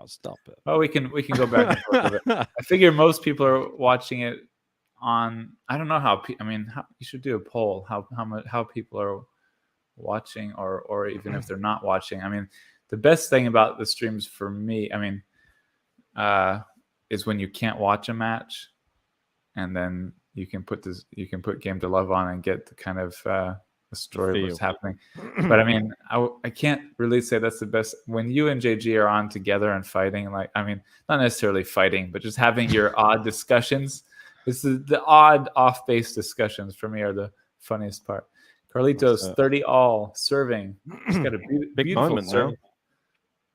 Stop it. well, we can go back and forth with it. I figure most people are watching it on. I don't know how. You should do a poll. How people are watching, or even if they're not watching. I mean, the best thing about the streams for me, is when you can't watch a match, and then you can put Game to Love on and get the kind of the story of what's happening. But I mean, I can't really say that's the best when you and JG are on together and fighting. Like, I mean, not necessarily fighting, but just having your odd discussions. The odd off-base discussions for me are the funniest part. Carlitos 30 all serving. He's got a big beautiful moment serve. now.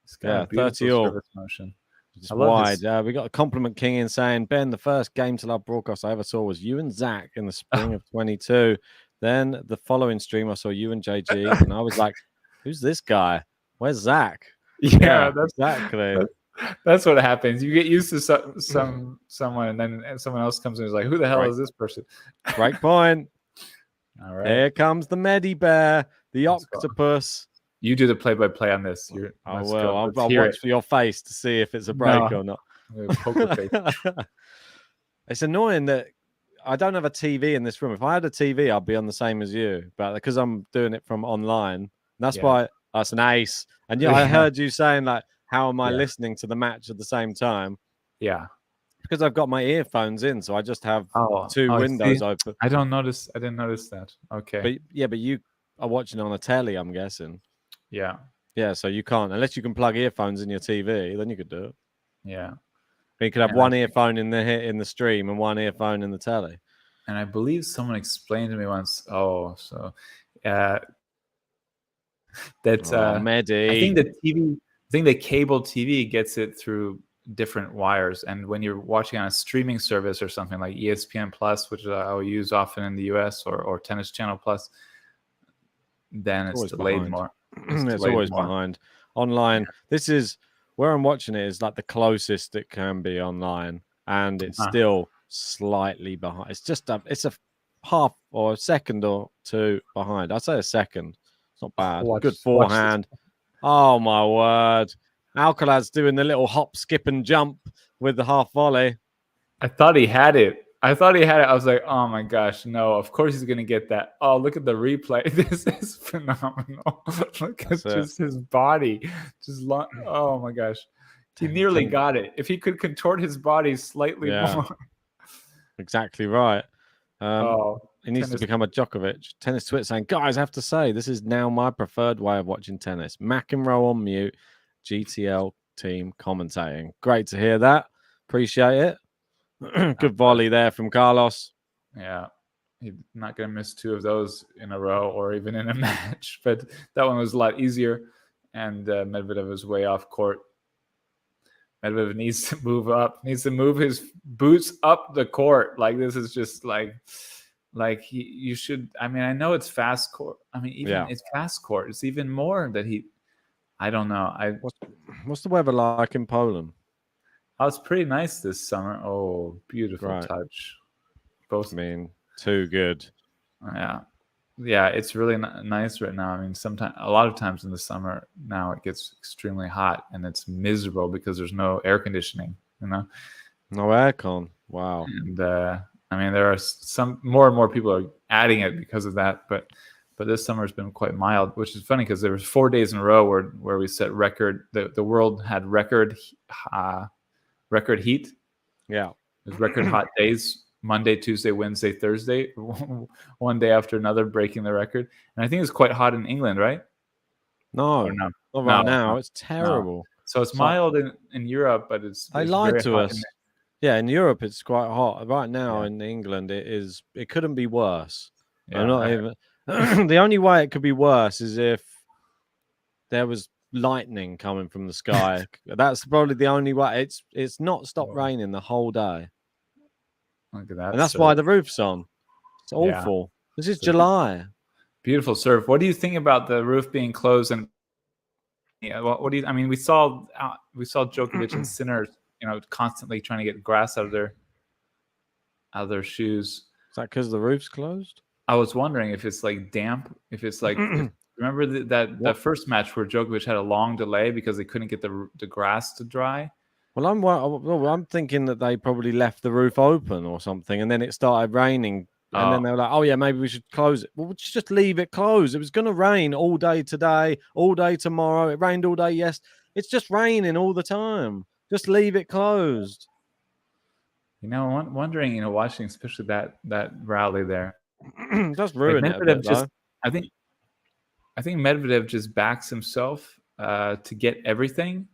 He's got a beautiful 30 all. service motion. Just wide. We got a compliment king in saying, Ben, the first Game to Love broadcast I ever saw was you and Zach in the spring of 22. Then the following stream, I saw you and JG, and I was like, who's this guy? Where's Zach? Yeah, that's exactly. That's what happens. You get used to someone, and then someone else comes in and is like, who the hell is this person? Great point. All right. Here comes the Medibear, the octopus. You do the play-by-play on this. I will. I'll watch for your face to see if it's a break or not. Poker face. It's annoying that I don't have a TV in this room. If I had a TV, I'd be on the same as you. But because I'm doing it from online, that's why that's an ace. And I heard you saying, like, how am I listening to the match at the same time? Yeah. Because I've got my earphones in, so I just have two windows open. I didn't notice that. Okay. But you are watching on a telly, I'm guessing. Yeah. Yeah, so you can't, unless you can plug earphones in your TV, then you could do it. Yeah. But you could have one earphone in the stream and one earphone in the telly. And I believe someone explained to me once. Medi. I think the cable TV gets it through different wires, and when you're watching on a streaming service or something like ESPN Plus, which I'll use often in the US, or Tennis Channel Plus, then it's delayed more. It's always behind. Online, this is where I'm watching it is like the closest it can be online, and it's still slightly behind. It's just it's a half or a second or two behind. I'd say a second. It's not bad. Good forehand. Oh my word. Alcaraz doing the little hop, skip, and jump with the half volley. I thought he had it. I was like, oh my gosh, no, of course he's going to get that. Oh, look at the replay. This is phenomenal. Look at just his body. Oh my gosh. He nearly got it. If he could contort his body slightly more. Exactly right. He needs to become a Djokovic. Tennis Twit saying, guys, I have to say, this is now my preferred way of watching tennis. McEnroe on mute, GTL team commentating. Great to hear that. Appreciate it. Good volley there from Carlos. Yeah. He's not going to miss two of those in a row or even in a match. But that one was a lot easier. And Medvedev was way off court. Medvedev needs to move up, needs to move his boots up the court. Like, this is just like you should. I mean, I know it's fast court. I mean, even it's fast court. It's even more that I don't know. What's the weather like in Poland? Oh, it's pretty nice this summer. Oh, beautiful touch. Both. I mean, too good. Yeah, it's really nice right now. I mean, a lot of times in the summer now it gets extremely hot and it's miserable because there's no air conditioning. No aircon. Wow. And I mean, there are some more and more people are adding it because of that. But this summer has been quite mild, which is funny because there was 4 days in a row where we set record. The world had record heat. Yeah, it was record hot days. Monday, Tuesday, Wednesday, Thursday, one day after another, breaking the record. And I think it's quite hot in England, right? No, not right now. It's terrible. No. So it's mild in Europe, but it's lied to us. Yeah, in Europe it's quite hot. Right now in England it couldn't be worse. Yeah, even the only way it could be worse is if there was lightning coming from the sky. That's probably the only way. It's not stopped raining the whole day. Look at that. And that's serve. why the roof's on. It's Yeah. awful. This is So July. Beautiful serve. What do you think about the roof being closed? And what do you? I mean, we saw Djokovic and Sinner, constantly trying to get grass out of their shoes. Is that because the roof's closed? I was wondering if it's like damp. If it's like, remember that first match where Djokovic had a long delay because they couldn't get the grass to dry. Well, I'm thinking that they probably left the roof open or something, and then it started raining. And then they were like, "Oh yeah, maybe we should close it." Well, just leave it closed. It was going to rain all day today, all day tomorrow. It rained all day. Yes, it's just raining all the time. Just leave it closed. Wondering, watching especially that rally there. Does ruin it a bit, though. I think Medvedev just backs himself to get everything.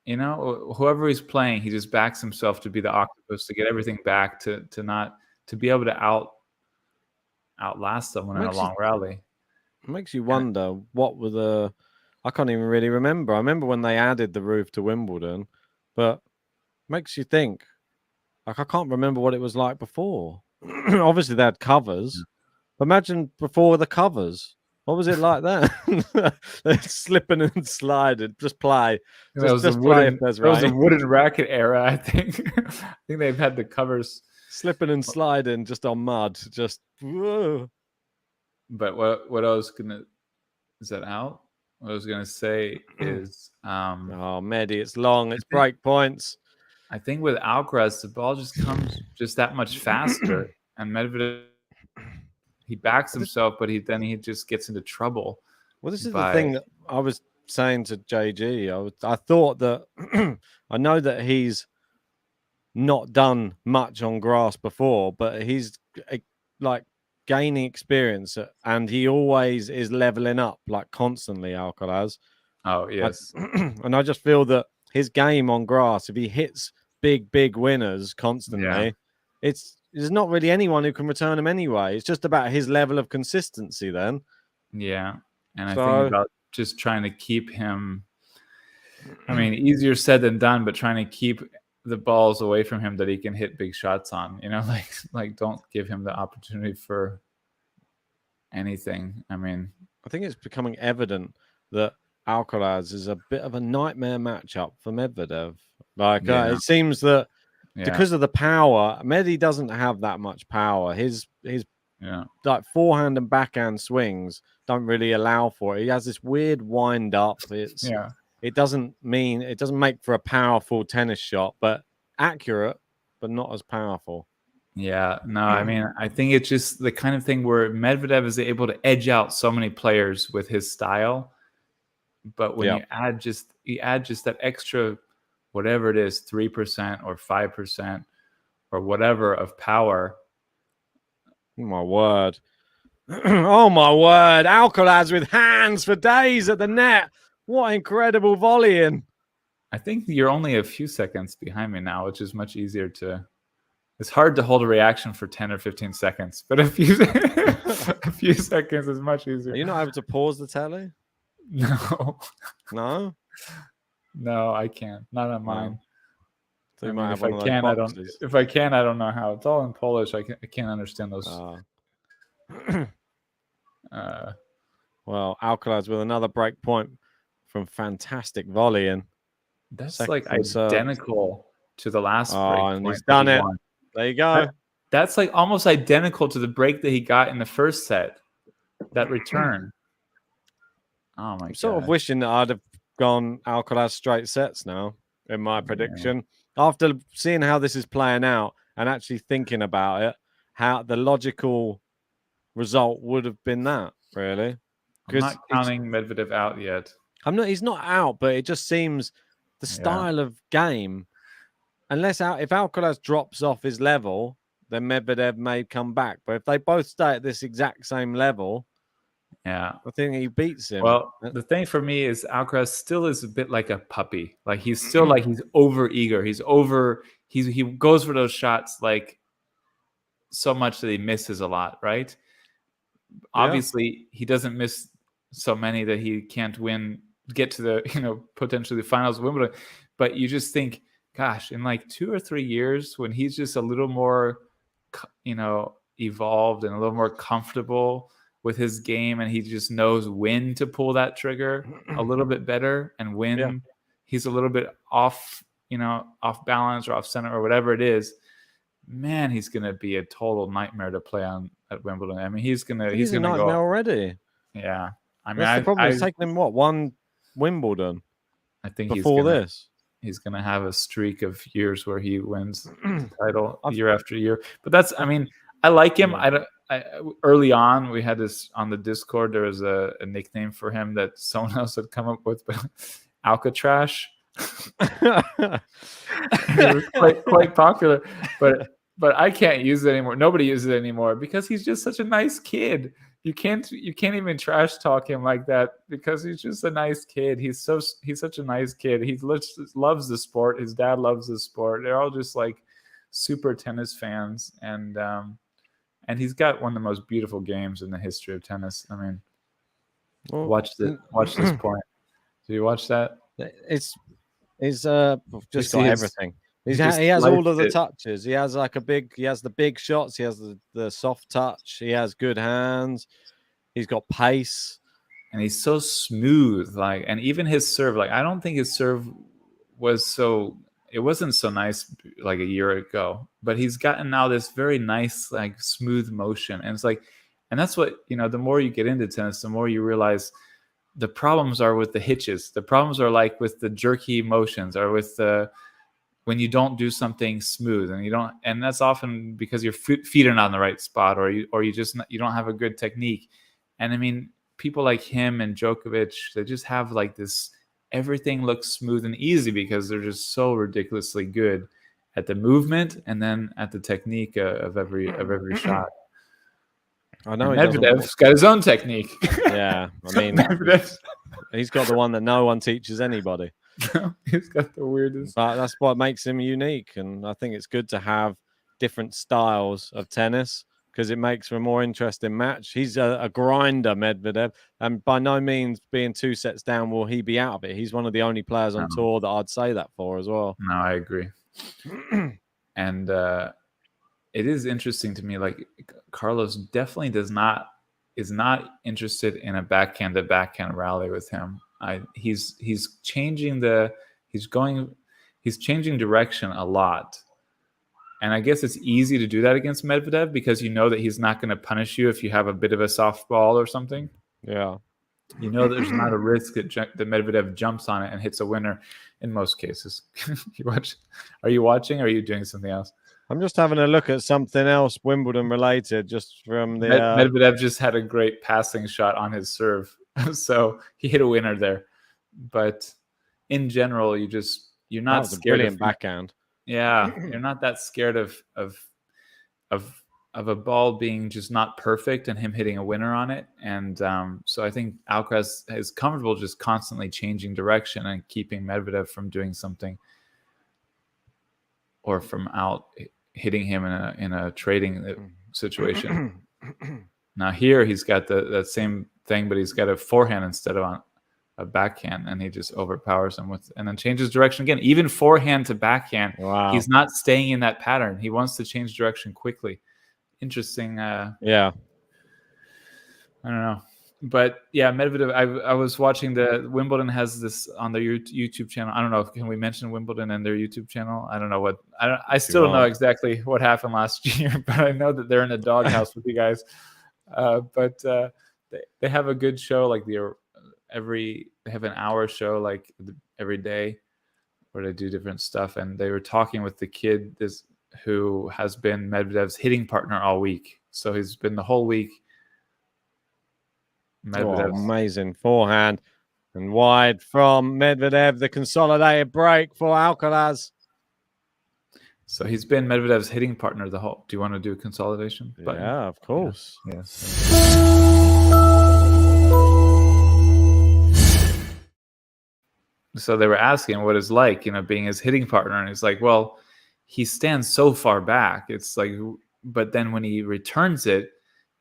Whoever he's playing, he just backs himself to be the octopus, to get everything back, to be able to outlast someone in a long rally. It makes you wonder what were I can't even really remember. I remember when they added the roof to Wimbledon, but it makes you think. Like, I can't remember what it was like before. Obviously, they had covers. But imagine before the covers. What was it like then? Slipping and sliding. Just play. Just play if there's rain. That was a wooden racket era, I think. I think they've had the covers. Slipping and sliding just on mud. Just, whoa. But what I was going to... Is that out? What I was going to say is... Medi, it's long. It's break points. I think with Alcaraz, the ball just comes just that much faster. And Medvedev, he backs himself, but he just gets into trouble. Well, this is the thing that I was saying to JG. I thought that I know that he's not done much on grass before, but he's like gaining experience, and he always is leveling up, like constantly, Alcaraz. Oh, yes. And I just feel that his game on grass, if he hits big winners constantly, there's not really anyone who can return him anyway. It's just about his level of consistency then. Yeah. And I think about just trying to keep him, I mean, easier said than done, but trying to keep the balls away from him that he can hit big shots on, like don't give him the opportunity for anything. I mean, I think it's becoming evident that Alcaraz is a bit of a nightmare matchup for Medvedev. Like it seems that because of the power, Medi doesn't have that much power. His like forehand and backhand swings don't really allow for it. He has this weird wind up. It doesn't make for a powerful tennis shot, but accurate, but not as powerful. Yeah, no, I mean, I think it's just the kind of thing where Medvedev is able to edge out so many players with his style. But when you add just that extra, whatever it is, 3% or 5% or whatever of power. Oh my word. Oh my word. Alcaraz with hands for days at the net. What incredible volleying. I think you're only a few seconds behind me now, which is much easier to... It's hard to hold a reaction for 10 or 15 seconds, but a few seconds is much easier. Are you not able to pause the telly? No. No? No, I can't. Not on mine. So I mean, if I can, I don't know how. It's all in Polish. I can't understand those. Well, Alcaraz with another break point from fantastic volleying. That's like identical to the last break and point. He's done it. There you go. That's like almost identical to the break that he got in the first set. That return. Oh my god! I'm sort of wishing that I'd have gone Alcaraz straight sets now in my prediction. After seeing how this is playing out and actually thinking about it, how the logical result would have been that, really. I'm not counting Medvedev out yet. He's not out, but it just seems the style of game, if Alcaraz drops off his level, then Medvedev may come back. But if they both stay at this exact same level, I think he beats him. Well, the thing for me is Alcaraz still is a bit like a puppy. Like he's still like he's over eager. He goes for those shots like so much that he misses a lot, right? Obviously, he doesn't miss so many that he can't get to the potentially the finals of Wimbledon. But you just think gosh, in like 2 or 3 years, when he's just a little more, evolved and a little more comfortable with his game, and he just knows when to pull that trigger a little bit better, and when he's a little bit off, off balance or off center or whatever it is, man, he's going to be a total nightmare to play on at Wimbledon. I mean, he's going He's a to nightmare go already. Yeah. I mean, That's the problem. It's taken him one Wimbledon I think before this. He's going to have a streak of years where he wins the title year after year. But that's, I mean, I like him. Early on, we had this on the Discord. There was a nickname for him that someone else had come up with, but ALCARAZ. It was quite popular, but I can't use it anymore. Nobody uses it anymore because he's just such a nice kid. You can't even trash talk him like that because he's just a nice kid. He's such a nice kid. He loves the sport. His dad loves the sport. They're all just like super tennis fans, and he's got one of the most beautiful games in the history of tennis. I mean, watch this point. Did you watch that? It's just got everything. He has all of the touches. He has the big shots. He has the soft touch. He has good hands. He's got pace, and he's so smooth. And even his serve. I don't think his serve it wasn't so nice like a year ago. But he's gotten now this very nice smooth motion, and it's and that's what the more you get into tennis, the more you realize the problems are with the hitches. The problems are with the jerky motions, or with when you don't do something smooth, and that's often because your feet are not in the right spot, or you don't have a good technique. And I mean, people like him and Djokovic, they just have this, everything looks smooth and easy because they're just so ridiculously good at the movement and then at the technique of every shot. I know Medvedev's got his own technique. Yeah, I mean, he's got the one that no one teaches anybody. He's got the weirdest. But that's what makes him unique, and I think it's good to have different styles of tennis because it makes for a more interesting match. He's a grinder, Medvedev, and by no means being 2 sets down will he be out of it. He's one of the only players on tour that I'd say that for as well. No, I agree. And it is interesting to me. Carlos definitely is not interested in a backhand to backhand rally with him. He's changing direction a lot. And I guess it's easy to do that against Medvedev because you know that he's not going to punish you if you have a bit of a soft ball or something. Yeah. You know there's not a risk that Medvedev jumps on it and hits a winner in most cases. Are you watching or are you doing something else? I'm just having a look at something else Wimbledon related just from the... Medvedev just had a great passing shot on his serve. So he hit a winner there. But in general, you're not scared. Brilliant backhand. Yeah, you're not that scared of a ball being just not perfect and him hitting a winner on it. And so I think Alcaraz is comfortable just constantly changing direction and keeping Medvedev from doing something or from hitting him in a trading situation. Now here he's got that same thing, but he's got a forehand instead of on a backhand, and he just overpowers him and then changes direction again. Even forehand to backhand, He's not staying in that pattern. He wants to change direction quickly. Interesting. Yeah. I don't know. But yeah, Medvedev, I was watching Wimbledon has this on their YouTube channel. I don't know. Can we mention Wimbledon and their YouTube channel? I don't know I still don't know exactly what happened last year, but I know that they're in a doghouse with you guys. But they have a good show, they have an hour show every day where they do different stuff. And they were talking with the kid who has been Medvedev's hitting partner all week. So he's been the whole week. Amazing forehand and wide from Medvedev. The consolidated break for Alcaraz. So he's been Medvedev's hitting partner the whole. Do you want to do a consolidation? Yeah, of course. Yes. So they were asking what it's like, being his hitting partner, and he's like, well, he stands so far back. It's but then when he returns it,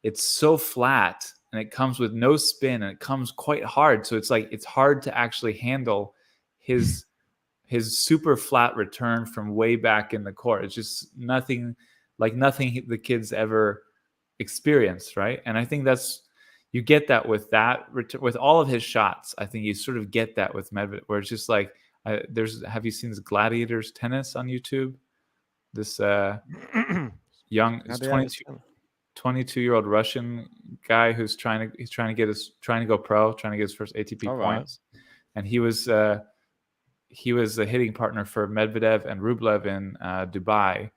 it's so flat. And it comes with no spin, and it comes quite hard. So it's hard to actually handle his his super flat return from way back in the court. It's just nothing the kid's ever experienced, right? And I think you get that with all of his shots. I think you sort of get that with Medvedev, where it's just like have you seen this Gladiators tennis on YouTube? This young 22-year-old Russian guy who's trying to go pro, trying to get his first ATP points, and he was a hitting partner for Medvedev and Rublev in Dubai,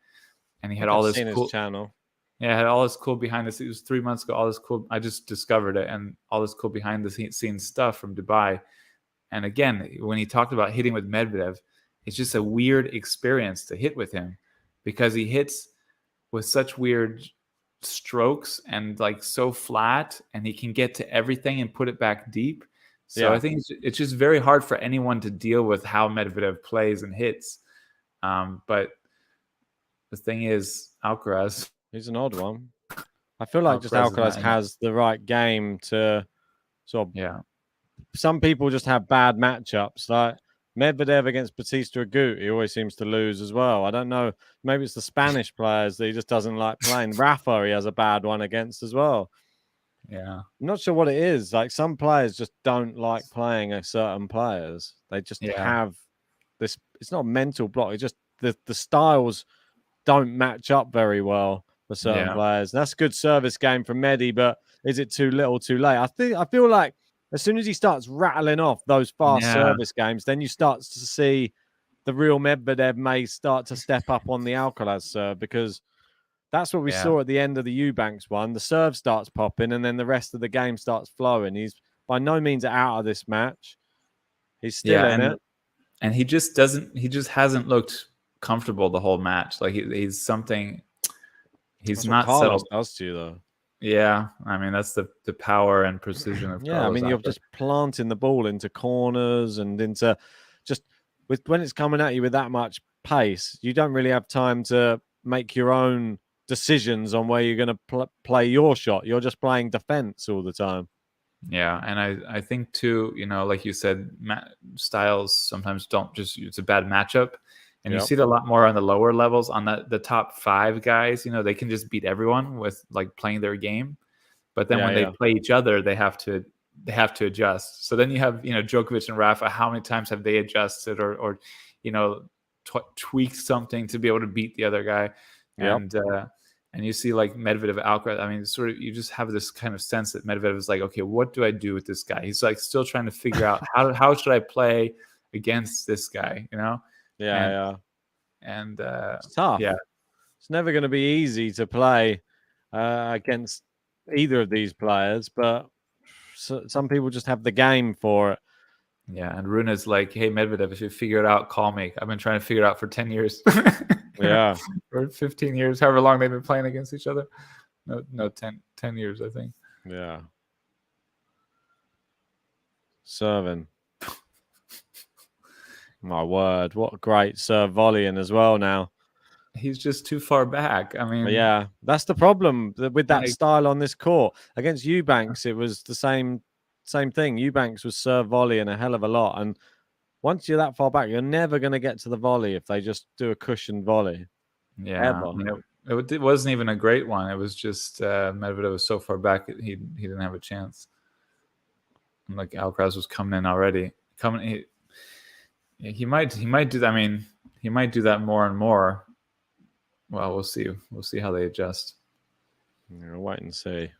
and he had all this cool channel. Yeah, had all this cool behind the scenes. It was 3 months ago. All this cool. I just discovered it, and all this cool behind the scenes stuff from Dubai. And again, when he talked about hitting with Medvedev, it's just a weird experience to hit with him, because he hits with such weird strokes and like so flat, and he can get to everything and put it back deep. So I think it's just very hard for anyone to deal with how Medvedev plays and hits. But the thing is, Alcaraz. He's an odd one. I feel like just Alcaraz has the right game to sort of. Yeah. Some people just have bad matchups. Like Medvedev against Bautista Agut, he always seems to lose as well. I don't know. Maybe it's the Spanish players that he just doesn't like playing. Rafa, he has a bad one against as well. Yeah. I'm not sure what it is. Like some players just don't like playing certain players. They just have this. It's not a mental block. It's just the styles don't match up very well for certain players. That's a good service game from Medi, but is it too little, too late? I feel like as soon as he starts rattling off those fast service games, then you start to see the real Medvedev may start to step up on the Alcaraz serve, because that's what we saw at the end of the Eubanks one. The serve starts popping, and then the rest of the game starts flowing. He's by no means out of this match. He's still in it. And he just hasn't looked comfortable the whole match. Like he's something. He's That's not what Carlos settled. does to you, though. Yeah, I mean that's the power and precision of. Yeah, I mean you're just planting the ball into corners and into just when it's coming at you with that much pace, you don't really have time to make your own decisions on where you're going to play your shot. You're just playing defense all the time. Yeah, and I think too, like you said, styles sometimes don't just. It's a bad matchup. And you see it a lot more on the lower levels. On the top 5 guys, they can just beat everyone with like playing their game. But then when they play each other, they have to adjust. So then you have Djokovic and Rafa. How many times have they adjusted or tweaked something to be able to beat the other guy? And you see like Medvedev, Alcaraz. I mean, sort of you just have this kind of sense that Medvedev is like, okay, what do I do with this guy? He's like still trying to figure out how should I play against this guy? And it's tough. Yeah, it's never going to be easy to play against either of these players, but some people just have the game for it. Yeah, and Runa's like, hey, Medvedev, if you figure it out, call me. I've been trying to figure it out for 10 years. Yeah. Or 15 years, however long they've been playing against each other. No, 10 years, I think. Yeah. Serving. My word, what a great serve volleying as well now. He's just too far back. I mean, yeah, that's the problem with that style on this court. Against Eubanks, it was the same thing. Eubanks was serve volleying a hell of a lot. And once you're that far back, you're never going to get to the volley if they just do a cushioned volley. Yeah, it wasn't even a great one. It was just Medvedev was so far back, he didn't have a chance. And like Alcaraz was coming in already. He might do that. I mean, he might do that more and more. Well, we'll see. We'll see how they adjust. Yeah, wait and see.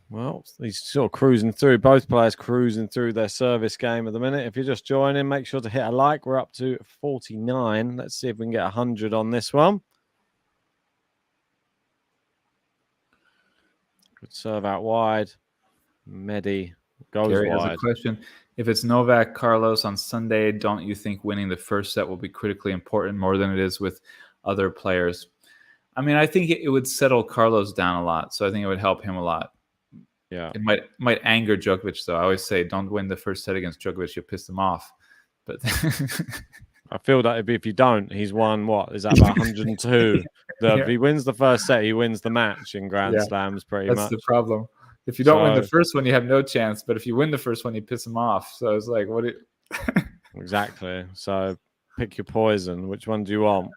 Well, he's sort of cruising through. Both players cruising through their service game at the minute. If you're just joining, make sure to hit a like. We're up to 49. Let's see if we can get 100 on this one. Good serve out wide. Medi goes Gary wide. has a question. If it's Novak Carlos on Sunday, don't you think winning the first set will be critically important more than it is with other players? I mean, I think it would settle Carlos down a lot, so I think it would help him a lot. Yeah, it might anger Djokovic, though. I always say, don't win the first set against Djokovic; you'll piss him off. But I feel that if you don't, he's won what is that about 102? If he wins the first set, he wins the match in Grand Slams, pretty much. That's the problem. If you don't win the So- first one, you have no chance. But if you win the first one, you piss him off. So it's like, what? Exactly. So pick your poison. Which one do you want?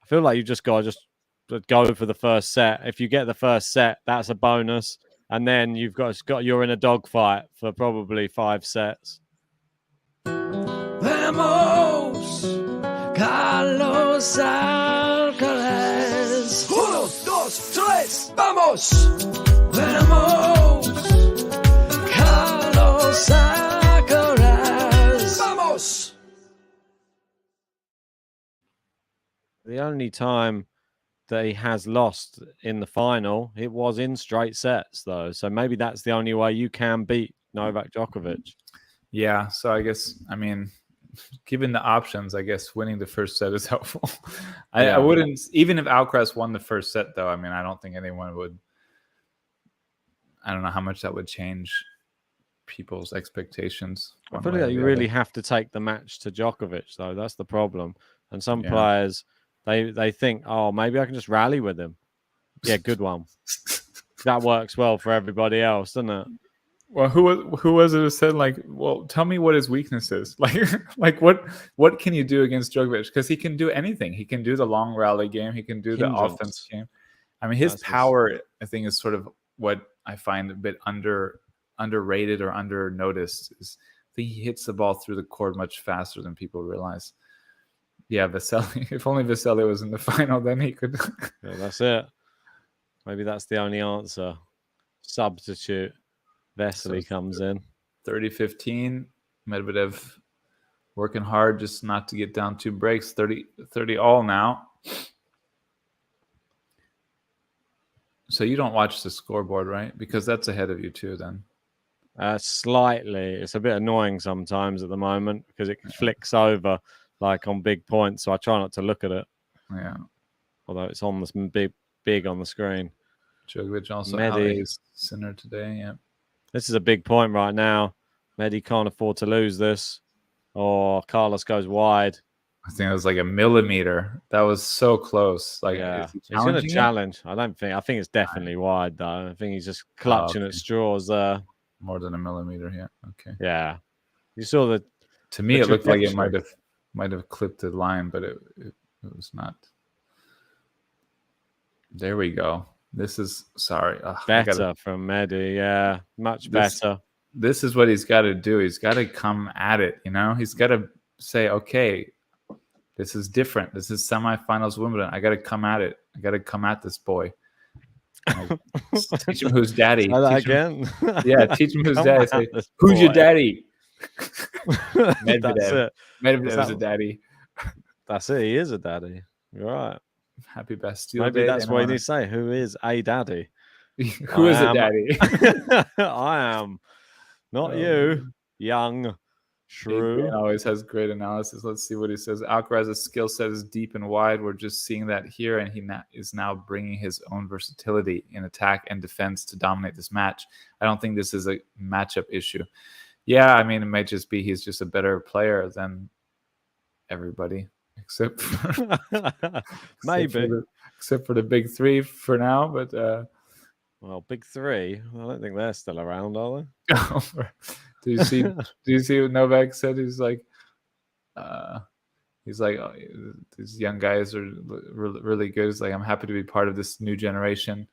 I feel like you just got to go for the first set. If you get the first set, that's a bonus, and then you're in a dogfight for probably 5 sets. Vamos, Carlos Alcaraz. 1, 2, 3, vamos. Vamos, Carlos Alcaraz. Vamos. The only time that he has lost in the final, it was in straight sets, though. So maybe that's the only way you can beat Novak Djokovic. Yeah. So I guess, I mean, given the options, I guess winning the first set is helpful. I wouldn't, even if Alcaraz won the first set, though. I mean, I don't think anyone would. I don't know how much that would change people's expectations. I feel like you really have to take the match to Djokovic, though. That's the problem. And some Yeah. players, they think, oh, maybe I can just rally with him. Yeah, good one. That works well for everybody else, doesn't it? Well, who was it who said, like, well, tell me what his weakness is? Like what can you do against Djokovic? Because he can do anything. He can do the long rally game. He can do the Hindrance. offense game. I mean, his power, I think, is sort of what I find a bit underrated or under noticed. I think he hits the ball through the court much faster than people realize. Yeah, Vesely. If only Vesely was in the final, then he could. Yeah, that's it. Maybe that's the only answer. Substitute. Vesely comes in. 30-15. Medvedev working hard just not to get down 2 breaks. 30 all now. So you don't watch the scoreboard, right? Because that's ahead of you too then. Slightly. It's a bit annoying sometimes at the moment because it flicks over like on big points. So I try not to look at it. Yeah. Although it's on the big on the screen. Djokovic also Medi. out Sinner today. Yeah. This is a big point right now. Medi can't afford to lose this. Or Carlos goes wide. I think it was like a millimeter. That was so close. Like, yeah, is he he's going to challenging it? challenge. I think it's definitely wide though. I think he's just clutching at straws there. More than a millimeter. Yeah. Okay. Yeah, you saw the. To me, it looked like it trajectory. might have clipped the line, but it was not. There we go. This is sorry. Better from Medi. Yeah, much better. This is what he's got to do. He's got to come at it. You know, he's got to say, okay, this is different. This is semifinals Wimbledon. I got to come at it. I got to come at this boy. Teach him who's daddy. Say that Teach him- again. yeah, teach him who's Come daddy. at Say, this who's your boy." daddy? That's Medvedev. it. Medvedev Is is that- a daddy. That's it. He is a daddy. You're right. Happy Bastille Maybe Day. that's they what know you say. Who is a daddy? Who is I a am- daddy? I am. Not Oh, you. Young. Shrew. Adrian always has great analysis. Let's see what he says. Alcaraz's skill set is deep and wide. We're just seeing that here, and he is now bringing his own versatility in attack and defense to dominate this match. I don't think this is a matchup issue. Yeah, I mean, it might just be he's just a better player than everybody, except for, Maybe. except for the big 3 for now. But Well, big 3. I don't think they're still around, are they? do you see? Do you see what Novak said? He's like, oh, these young guys are really good. He's like, I'm happy to be part of this new generation.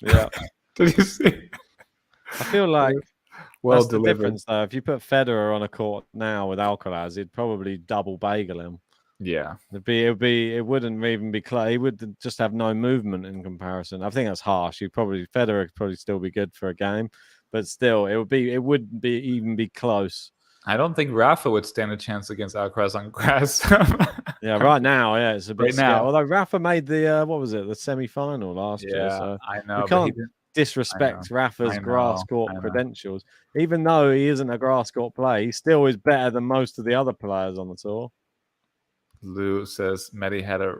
Yeah. Did you see? I feel like Well that's the delivered. difference, though. If you put Federer on a court now with Alcaraz, he'd probably double bagel him. Yeah. It wouldn't even be close. He would just have no movement in comparison. I think that's harsh. Federer could probably still be good for a game, but still, it wouldn't even be close. I don't think Rafa would stand a chance against Alcaraz on grass. Yeah, right now, yeah, it's a bit Right scary. now. Although Rafa made the the semi-final last year, Yeah, so I know. you but he can't didn't- disrespect Rafa's I know, grass court I know. credentials. Even though he isn't a grass court player, he still is better than most of the other players on the tour. Lou says Medi had a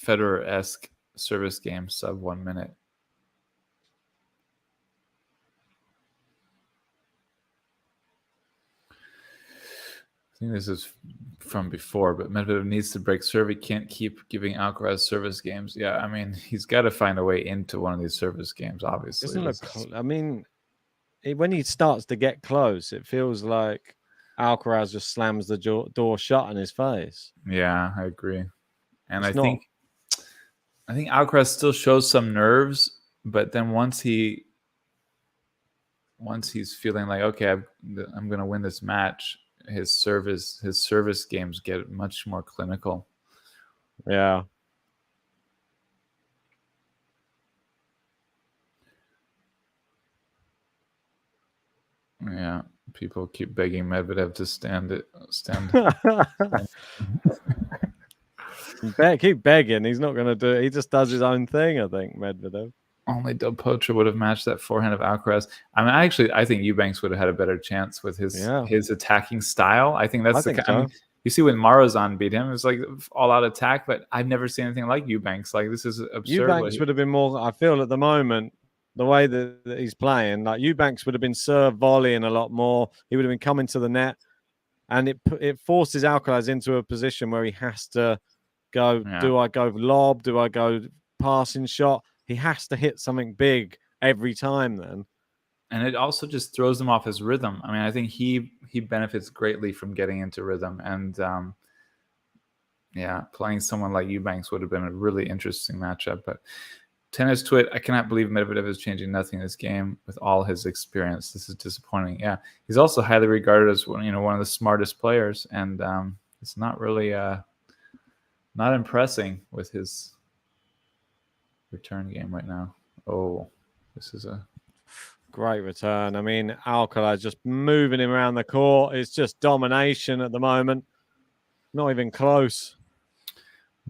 Federer-esque service game sub 1 minute. I think this is from before, but Medvedev needs to break serve. He can't keep giving Alcaraz service games. Yeah, I mean, he's got to find a way into one of these service games, obviously. Doesn't look, I mean, when he starts to get close, it feels like Alcaraz just slams the door shut in his face. Yeah, I agree. And It's I think Alcaraz still shows some nerves, but then once he's feeling like, okay, I'm going to win this match, his service games get much more clinical. Yeah. Yeah, people keep begging Medvedev to stand. Keep begging. He's not going to do it. He just does his own thing, I think, Medvedev. Only Del Potro would have matched that forehand of Alcaraz. I mean, I think Eubanks would have had a better chance with his attacking style. I think that's I mean, you see when Marozan beat him, it was like all-out attack, but I've never seen anything like Eubanks. Like, this is absurd. Eubanks would have been more, I feel at the moment, the way that he's playing, like Eubanks would have been serve volleying a lot more. He would have been coming to the net, and it forces Alcaraz into a position where he has to go, do I go lob? Do I go passing shot? He has to hit something big every time then. And it also just throws him off his rhythm. I mean, I think he benefits greatly from getting into rhythm. And playing someone like Eubanks would have been a really interesting matchup. But Tennis Twit, I cannot believe Medvedev is changing nothing in this game with all his experience. This is disappointing. Yeah, he's also highly regarded as one of the smartest players, and it's not really not impressing with his return game right now. Oh, this is a great return. I mean, Alcaraz just moving him around the court. It's just domination at the moment. Not even close.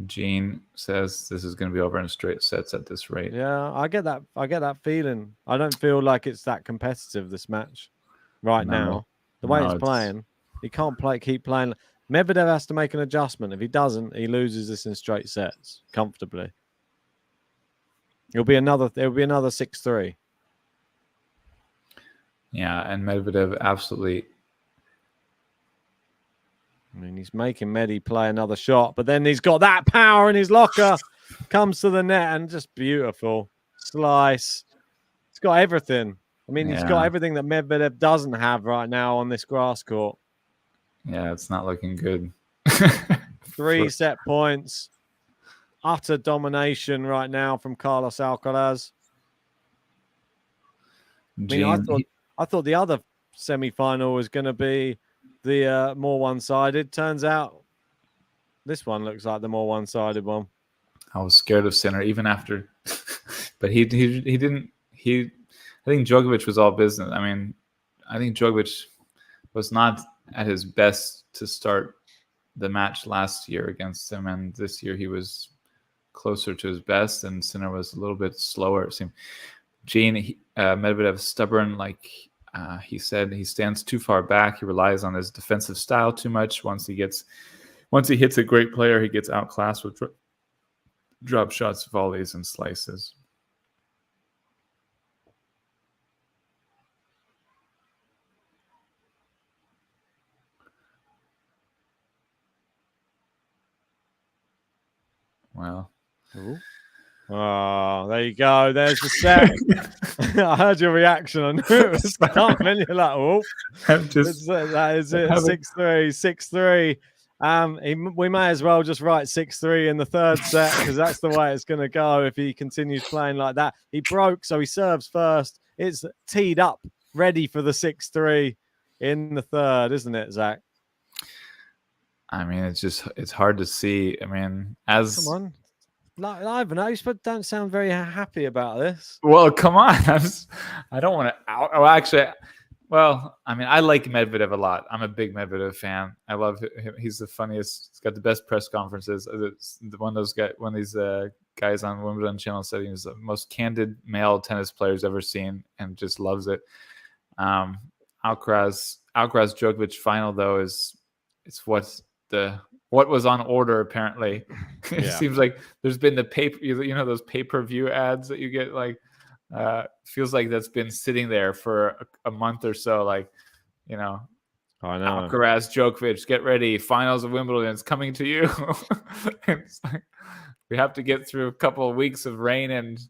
Gene says this is going to be over in straight sets at this rate. Yeah, I get that feeling. I don't feel like it's that competitive, this match right now. The way it's playing, he can't keep playing. Medvedev has to make an adjustment. If he doesn't, he loses this in straight sets comfortably. There'll be another 6-3. Yeah, and Medvedev absolutely. I mean, he's making Medi play another shot, but then he's got that power in his locker. Comes to the net and just beautiful slice. He's got everything. I mean, he's got everything that Medvedev doesn't have right now on this grass court. Yeah, it's not looking good. 3 set points. Utter domination right now from Carlos Alcaraz. I thought the other semi-final was going to be the more one-sided. Turns out this one looks like the more one-sided one. I was scared of Sinner even after, but he didn't. I think Djokovic was all business. I mean, I think Djokovic was not at his best to start the match last year against him, and this year he was closer to his best, and Sinner was a little bit slower. It seemed. Gene Medvedev stubborn, like he said, he stands too far back. He relies on his defensive style too much. Once he hits a great player, he gets outclassed with drop shots, volleys, and slices. Well. Ooh. Oh, there you go. There's the set. I heard your reaction. I knew it was coming. You're like, oh, that is it. 6-3, 6-3. We may as well just write 6-3 in the third set because that's the way it's going to go if he continues playing like that. He broke, so he serves first. It's teed up, ready for the 6-3 in the third, isn't it, Zach? I mean, it's hard to see. I mean, come on. Ivan, you don't sound very happy about this. Well, come on. I don't want to I mean, I like Medvedev a lot. I'm a big Medvedev fan. I love him. He's the funniest. He's got the best press conferences. One of these guys on Wimbledon channel said he was the most candid male tennis player he's ever seen and just loves it. Alcaraz Djokovic final, though, it's what was on order, apparently. It seems like there's been the paper, those pay-per-view ads that you get, like, feels like that's been sitting there for a month or so, like, I know. Alcaraz, Djokovic, get ready. Finals of Wimbledon is coming to you. It's like, we have to get through a couple of weeks of rain and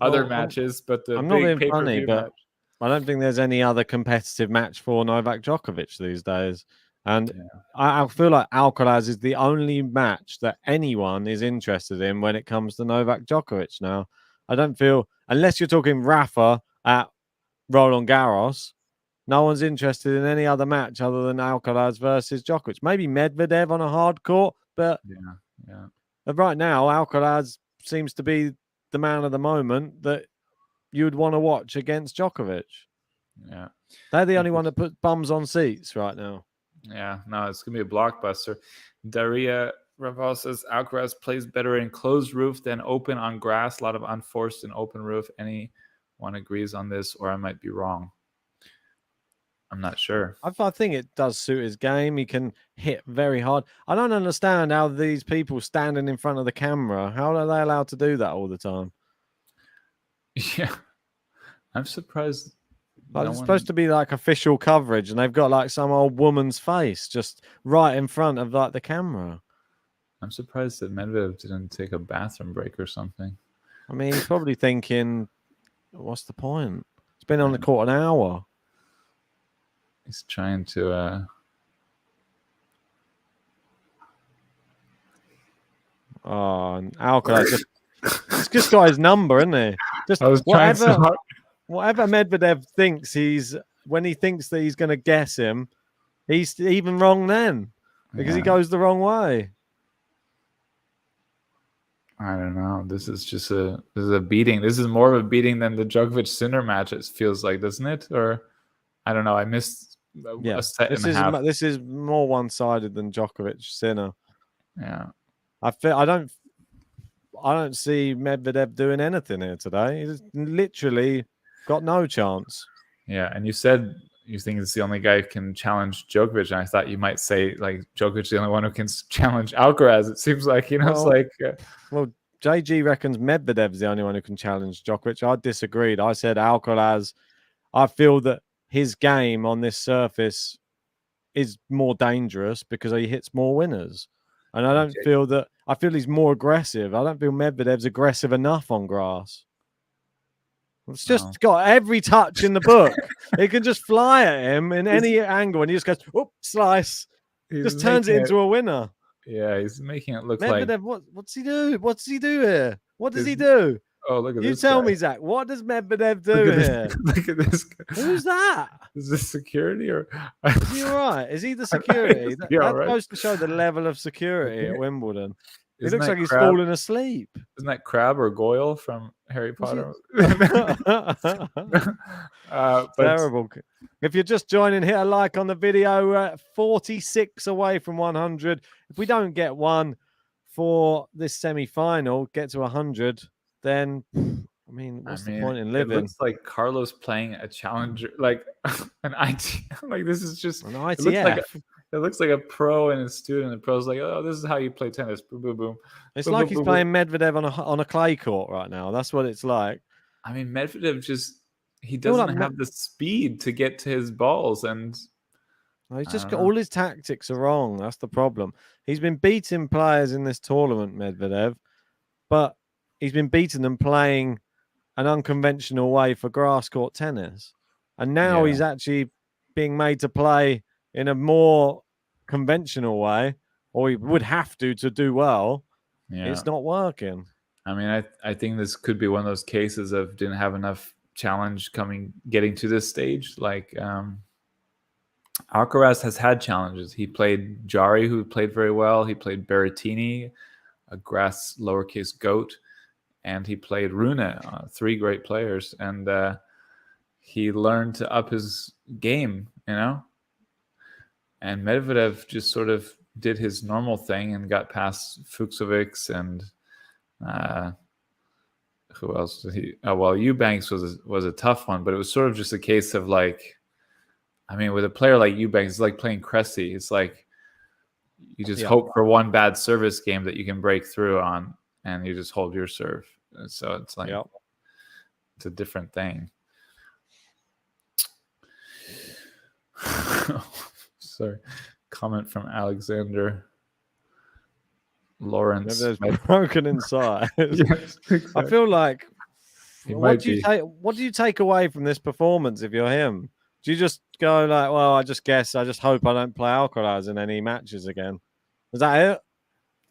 other matches, but the I'm not big being funny, pay-per-view but match. I don't think there's any other competitive match for Novak Djokovic these days. And I feel like Alcaraz is the only match that anyone is interested in when it comes to Novak Djokovic now. I don't feel, unless you're talking Rafa at Roland Garros, no one's interested in any other match other than Alcaraz versus Djokovic. Maybe Medvedev on a hard court, but right now, Alcaraz seems to be the man of the moment that you would want to watch against Djokovic. Yeah. They're the only one that put bums on seats right now. Yeah, no, it's going to be a blockbuster. Daria Raval says Alcaraz plays better in closed roof than open on grass. A lot of unforced and open roof. Anyone agrees on this, or I might be wrong? I'm not sure. I think it does suit his game. He can hit very hard. I don't understand how these people standing in front of the camera, how are they allowed to do that all the time? Yeah, I'm surprised. Like, it's supposed to be like official coverage, and they've got like some old woman's face just right in front of like the camera. I'm surprised that Medvedev didn't take a bathroom break or something. I mean, he's probably thinking, what's the point? It's been on the court an hour. He's trying to Oh, and Alcaraz he's just got his number, isn't he? Just I was trying so hard. Whatever Medvedev thinks when he thinks that he's going to guess him, he's even wrong then because he goes the wrong way. I don't know. This is a beating. This is more of a beating than the Djokovic Sinner match. It feels like, doesn't it? Or I don't know. I missed a set and a half. This is more one-sided than Djokovic Sinner. Yeah, I don't see Medvedev doing anything here today. He's literally got no chance. Yeah, and you said you think it's the only guy who can challenge Djokovic, and I thought you might say like Djokovic is the only one who can challenge Alcaraz. It seems like, it's like. Well, JG reckons Medvedev's the only one who can challenge Djokovic. I disagreed. I said Alcaraz. I feel that his game on this surface is more dangerous because he hits more winners. And I don't feel that. I feel he's more aggressive. I don't feel Medvedev's aggressive enough on grass. It's just got every touch in the book. It can just fly at him in any angle, and he just goes, "Whoop, slice!" Just turns it into a winner. Yeah, he's making it look Medvedev, like. What's he do? What's he do here? What does he do? Oh, look at this! You tell me, Zach. What does Medvedev do here? Look at this guy. Who's that? Is this security or? Is he all right? Is he the security? That's supposed to show the level of security at Wimbledon. He looks like he's falling asleep. Isn't that Crabbe or Goyle from Harry Potter? Terrible. If you're just joining, hit a like on the video. 46 away from 100. If we don't get one for this semi-final, get to 100, then I mean, what's the point in living? It looks like Carlos playing a challenger, like an IT. Like, this is just an ITF. It looks like a pro and a student. The pro's like, oh, this is how you play tennis. Boom, boom, boom. It's boom, like boom, he's boom, playing Medvedev on a clay court right now. That's what it's like. I mean, Medvedev he doesn't have the speed to get to his balls, and he's just got all his tactics are wrong. That's the problem. He's been beating players in this tournament, Medvedev, but he's been beating them playing an unconventional way for grass court tennis, and now he's actually being made to play in a more conventional way, or he would have to do well. It's not working. I mean, I think this could be one of those cases of didn't have enough challenge getting to this stage. Like Alcaraz has had challenges. He played Jari, who played very well. He played Berrettini, a grass lowercase goat, and he played Rune, 3 great players. And he learned to up his game, And Medvedev just sort of did his normal thing and got past Fucsovics and who else did he? Oh, well, Eubanks was a tough one, but it was sort of just a case of like, I mean, with a player like Eubanks, it's like playing Cressy. It's like you just hope for one bad service game that you can break through on, and you just hold your serve. So it's like it's a different thing. Sorry. Comment from Alexander Lawrence. Maybe there's broken inside. Yes, exactly. I feel like He what might do you be. take? What do you take away from this performance if you're him? Do you just go like, well, I just hope I don't play Alcaraz in any matches again? Is that it?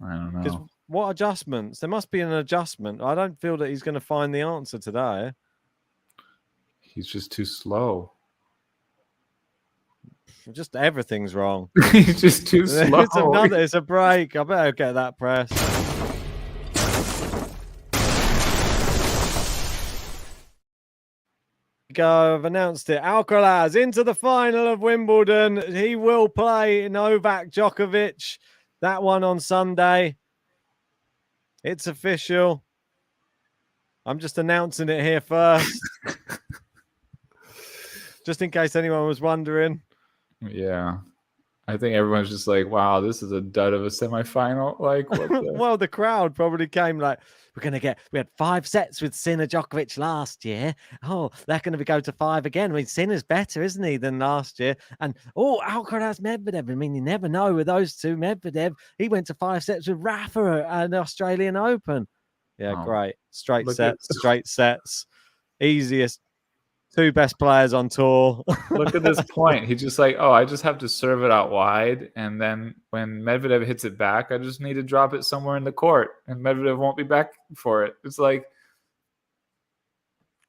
I don't Because know. what adjustments? There must be an adjustment. I don't feel that he's going to find the answer today. He's just too slow. Just everything's wrong. He's just too slow. It's a break. I better get that press. Go, I've announced it. Alcaraz into the final of Wimbledon. He will play Novak Djokovic. That one on Sunday. It's official. I'm just announcing it here first. Just in case anyone was wondering. Yeah. I think everyone's just like, wow, this is a dud of a semifinal. Like, what the... Well, the crowd probably came like, we had 5 sets with Sinner Djokovic last year. Oh, they're going to go to 5 again. I mean, Sinner's better, isn't he, than last year? And, Alcaraz, Medvedev. I mean, you never know with those two. Medvedev, he went to 5 sets with Rafa at the Australian Open. Yeah, great. Straight sets. Easiest. 2 best players on tour. Look at this point. He's just like, I just have to serve it out wide. And then when Medvedev hits it back, I just need to drop it somewhere in the court. And Medvedev won't be back for it. It's like...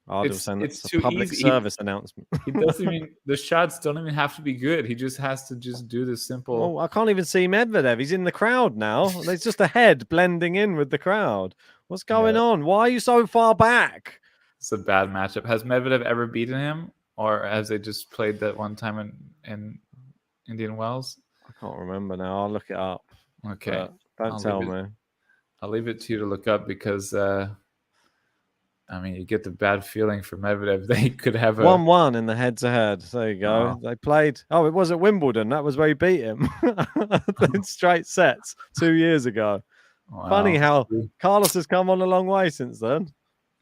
It's a public service announcement. He doesn't even... The shots don't even have to be good. He just has to just do the simple... I can't even see Medvedev. He's in the crowd now. There's just a head blending in with the crowd. What's going on? Why are you so far back? It's a bad matchup. Has Medvedev ever beaten him, or has they just played that one time in Indian Wells? I can't remember now. I'll look it up. Okay, don't tell me. I'll leave it to you to look up because you get the bad feeling for Medvedev. They could have a 1-1 in the head-to-head. There you go. They played. Oh, it was at Wimbledon. That was where he beat him in straight sets 2 years ago. Wow. Funny how Carlos has come on a long way since then.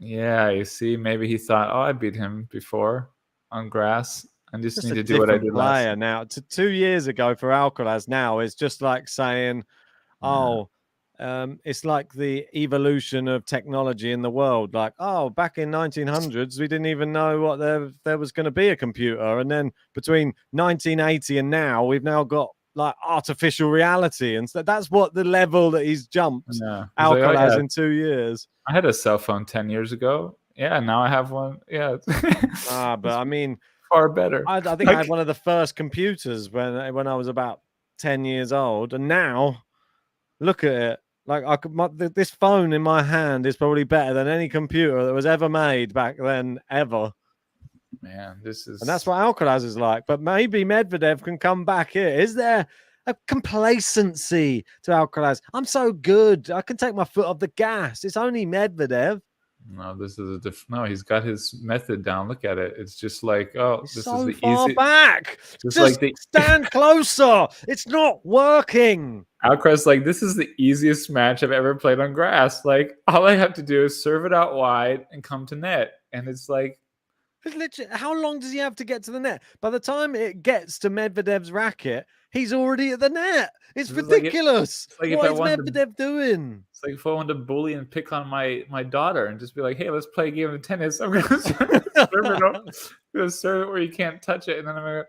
Yeah, you see, maybe he thought, I beat him before on grass. I just need to do what I did last year. Now, 2 years ago for Alcaraz now is just like saying, it's like the evolution of technology in the world. Like, back in 1900s, we didn't even know what there was going to be a computer. And then between 1980 and now, we've now got like artificial reality. And so that's what the level that he's jumped Alcaraz in 2 years. I had a cell phone 10 years ago. Yeah, now I have one. Yeah. But I mean, far better. I think I had one of the first computers when I was about 10 years old. And now, look at it. Like this phone in my hand is probably better than any computer that was ever made back then, ever. Man, and that's what Alcaraz is like. But maybe Medvedev can come back here. Is there a complacency to Alcaraz? I'm so good. I can take my foot off the gas. It's only Medvedev. No, this is no. He's got his method down. Look at it. It's just like, this is the far easy back. Just stand closer. It's not working. Alcaraz, like, this is the easiest match I've ever played on grass. Like, all I have to do is serve it out wide and come to net, and it's like. It's literally, how long does he have to get to the net? By the time it gets to Medvedev's racket, he's already at the net. It's ridiculous. What is Medvedev doing? It's like if I wanted to bully and pick on my daughter and just be like, hey, let's play a game of tennis. I'm going to serve it where you can't touch it. And then I'm going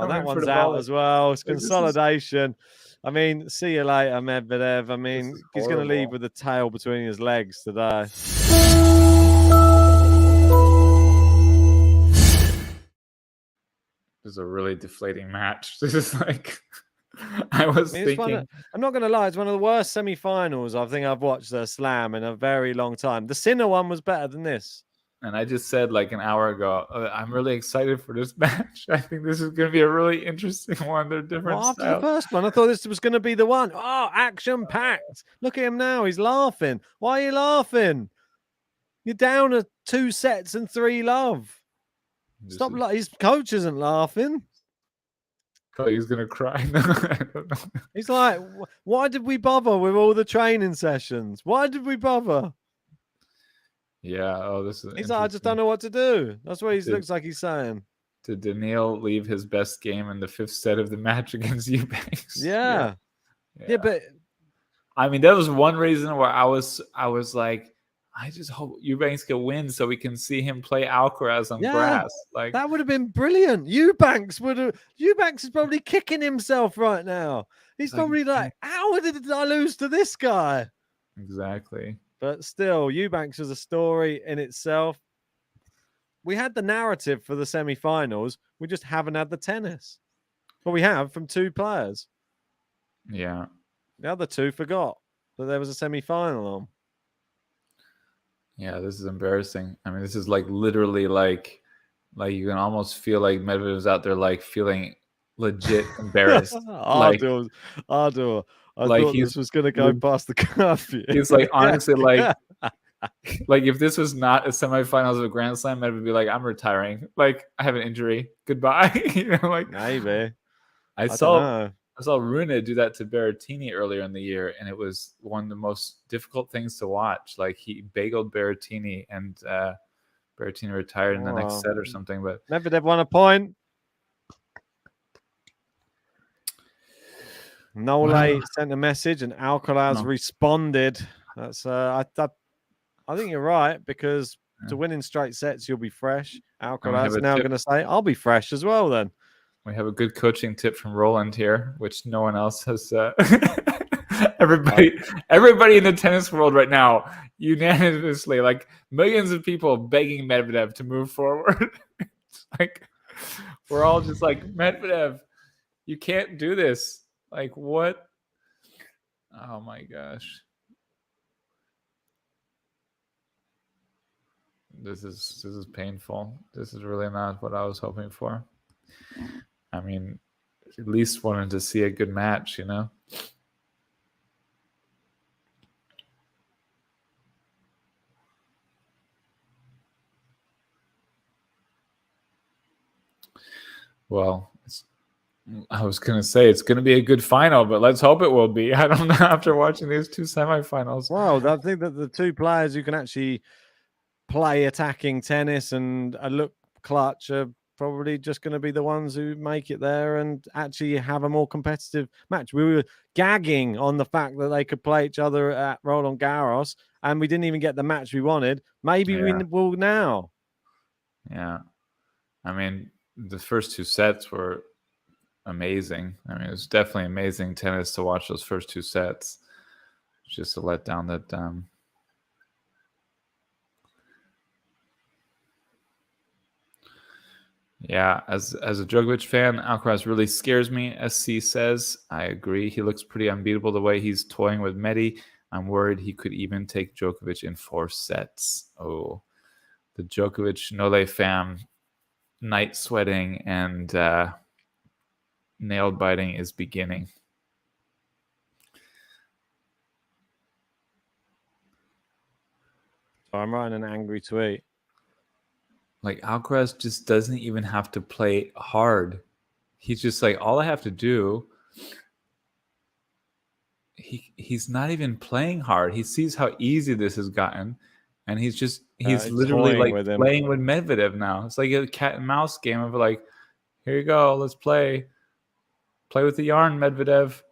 to that one's out as well. It's consolidation. I mean, see you later, Medvedev. I mean, he's going to leave with the tail between his legs today. This is a really deflating match. This is like, I was thinking. I'm not going to lie, it's one of the worst semi-finals I think I've watched a slam in a very long time. The Sinner one was better than this. And I just said like an hour ago, I'm really excited for this match. I think this is going to be a really interesting one. They're different styles. After the first one, I thought this was going to be the one. Action-packed. Look at him now. He's laughing. Why are you laughing? You're down at 2 sets and 3 love. Stop! His coach isn't laughing. He's gonna cry. I don't know. He's like, "Why did we bother with all the training sessions? Why did we bother?" Yeah. This is. He's like, "I just don't know what to do." That's what he looks like he's saying. Did Daniil leave his best game in the 5th set of the match against Eubanks? Yeah, but I mean, that was one reason where I was like, I just hope Eubanks can win so we can see him play Alcaraz on grass. Like that would have been brilliant. Eubanks is probably kicking himself right now. He's probably like, how did I lose to this guy? Exactly. But still, Eubanks was a story in itself. We had the narrative for the semi-finals. We just haven't had the tennis. Well, we have from 2 players. Yeah. The other 2 forgot that there was a semi-final on. Yeah, this is embarrassing. I mean, this is like literally like you can almost feel like Medvedev's out there like feeling legit embarrassed. Ardor. I thought this was going to go past the curfew. He's like, honestly, like if this was not a semifinals of a Grand Slam, Medvedev would be like, I'm retiring. Like, I have an injury. Goodbye. Like maybe. I saw Rune do that to Berrettini earlier in the year, and it was one of the most difficult things to watch. Like, he bageled Berrettini, and Berrettini retired in the next set or something. But Medvedev won a point. Nole sent a message, and Alcaraz responded. That's I think you're right, because to win in straight sets, you'll be fresh. Alcaraz now going to say, I'll be fresh as well then. We have a good coaching tip from Roland here, which no one else has. Everybody in the tennis world right now, unanimously, like millions of people begging Medvedev to move forward. It's like we're all just like, Medvedev, you can't do this. Like, what? Oh my gosh. This is painful. This is really not what I was hoping for. I mean, at least wanted to see a good match, you know? Well, I was going to say it's going to be a good final, but let's hope it will be. I don't know after watching these 2 semifinals. Well, I think that the 2 players who can actually play attacking tennis and look clutch are probably just going to be the ones who make it there and actually have a more competitive match. We were gagging on the fact that they could play each other at Roland Garros, and we didn't even get the match we wanted. Maybe we will now. Yeah. I mean, the first 2 sets were amazing. I mean, it was definitely amazing tennis to watch those first 2 sets. Just a letdown that yeah, as a Djokovic fan, Alcaraz really scares me, SC says. I agree. He looks pretty unbeatable the way he's toying with Medi. I'm worried he could even take Djokovic in 4 sets. Oh, the Djokovic Nole fam night sweating and nail biting is beginning. I'm writing an angry tweet. Like, Alcaraz just doesn't even have to play hard. He's just like, all I have to do. He's not even playing hard. He sees how easy this has gotten, and he's literally like playing with Medvedev now. It's like a cat and mouse game of like, here you go, let's play with the yarn, Medvedev.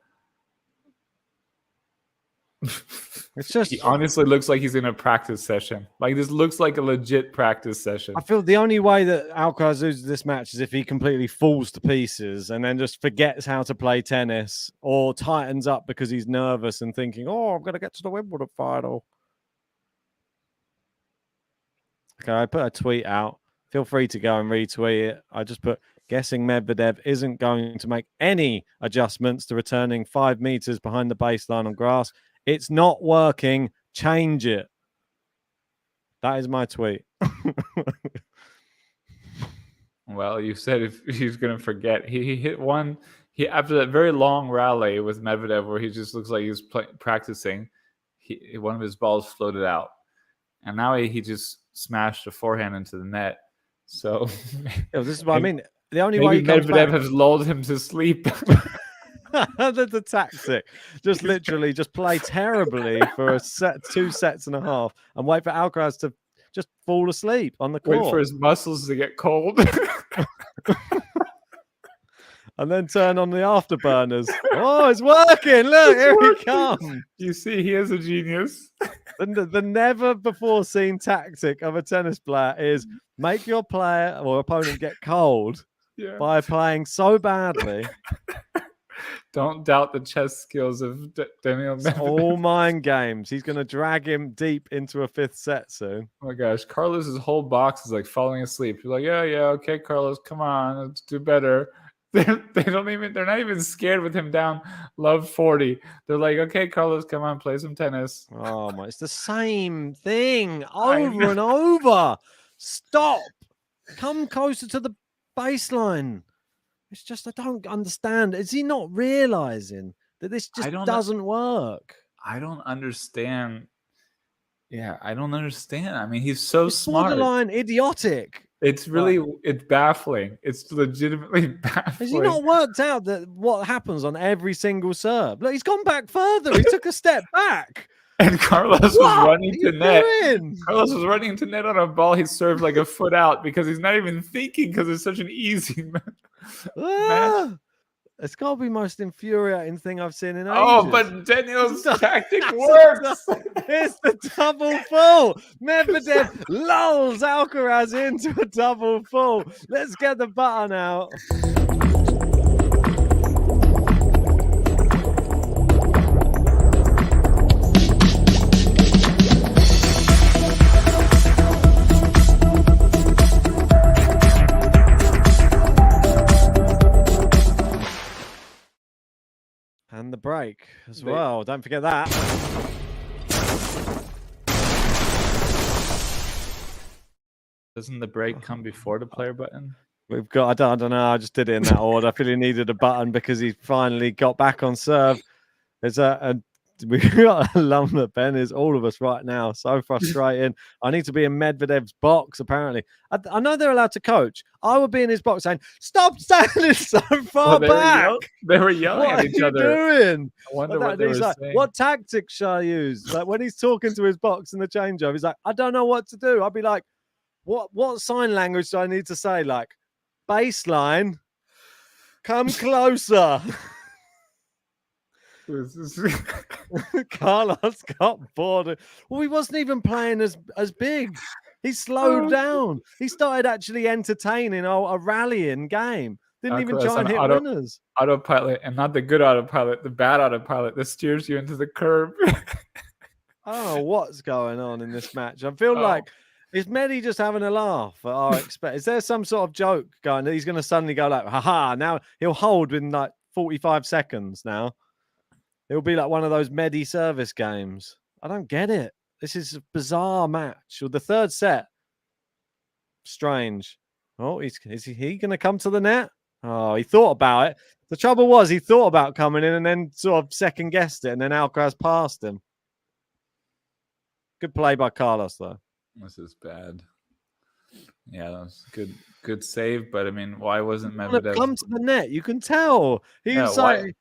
It's just, he honestly looks like he's in a practice session. Like, this looks like a legit practice session. I feel the only way that Alcaraz loses this match is if he completely falls to pieces and then just forgets how to play tennis, or tightens up because he's nervous and thinking, oh, I'm going to get to the Wimbledon final. Okay, I put a tweet out. Feel free to go and retweet it. I just put, guessing Medvedev isn't going to make any adjustments to returning 5 meters behind the baseline on grass. It's not working. Change it. That is my tweet. Well, you said if he's going to forget. He hit one. After that very long rally with Medvedev where he just looks like he's practicing, one of his balls floated out. And now he just smashed a forehand into the net. So this is what I mean. The only way Medvedev has lulled him to sleep. That's a tactic. Just literally just play terribly for a set, 2 sets and a half, and wait for Alcaraz to just fall asleep on the court. Wait for his muscles to get cold. And then turn on the afterburners. Oh, it's working. Look, here he comes. You see, he is a genius. The never before seen tactic of a tennis player is make your player or opponent get cold by playing so badly. Don't doubt the chess skills of Daniil Medvedev. All mind games. He's going to drag him deep into a fifth set soon. Oh my gosh, Carlos's whole box is like falling asleep. You're like, yeah, okay, Carlos, come on, let's do better. They're not even scared with him down love 40. They're like, okay, Carlos, come on, play some tennis. Oh my, it's the same thing over and over. Stop. Come closer to the baseline. It's just, I don't understand. Is he not realizing that this just doesn't work? I don't understand. Yeah, I don't understand. I mean, he's so smart. Borderline idiotic. It's really, it's baffling. It's legitimately baffling. Has he not worked out that what happens on every single serve? Look, he's gone back further. He took a step back. And Carlos was running to net. Carlos was running to net on a ball he served like a foot out because he's not even thinking because it's such an easy match. It's got to be the most infuriating thing I've seen in ages. Oh, but Daniil's tactic works. It's the double full. Medvedev lulls Alcaraz into a double full. Let's get the button out. And the break as well. Don't forget that. Doesn't the break come before the player button? We've got, I don't know. I just did it in that order. I feel he needed a button because he finally got back on serve. There's we've got a lump that Ben is all of us right now. So frustrating. I need to be in Medvedev's box, apparently. I know they're allowed to coach. I would be in his box saying, stop standing so far back. They were yelling at each other. What are you doing? I wonder what they were saying. What tactics shall I use? Like when he's talking to his box in the changeover, he's like, I don't know what to do. I'd be like, what sign language do I need to say? Like, baseline, come closer. Carlos got bored. Well, he wasn't even playing as big. He slowed down. He started actually entertaining a rallying game. Didn't even try and hit winners. Autopilot, and not the good autopilot, the bad autopilot that steers you into the curb. I don't know what's going on in this match. I feel like, is Medi just having a laugh at our expense? Is there some sort of joke going that he's going to suddenly go like, haha, now he'll hold within like 45 seconds now. It'll be like one of those Medi service games. I don't get it. This is a bizarre match. Or the third set. Strange. Oh, is he going to come to the net? Oh, he thought about it. The trouble was he thought about coming in and then sort of second guessed it, and then Alcaraz passed him. Good play by Carlos, though. This is bad. Yeah, that was good save. But I mean, why wasn't Medvedev come to the net? You can tell. He was like,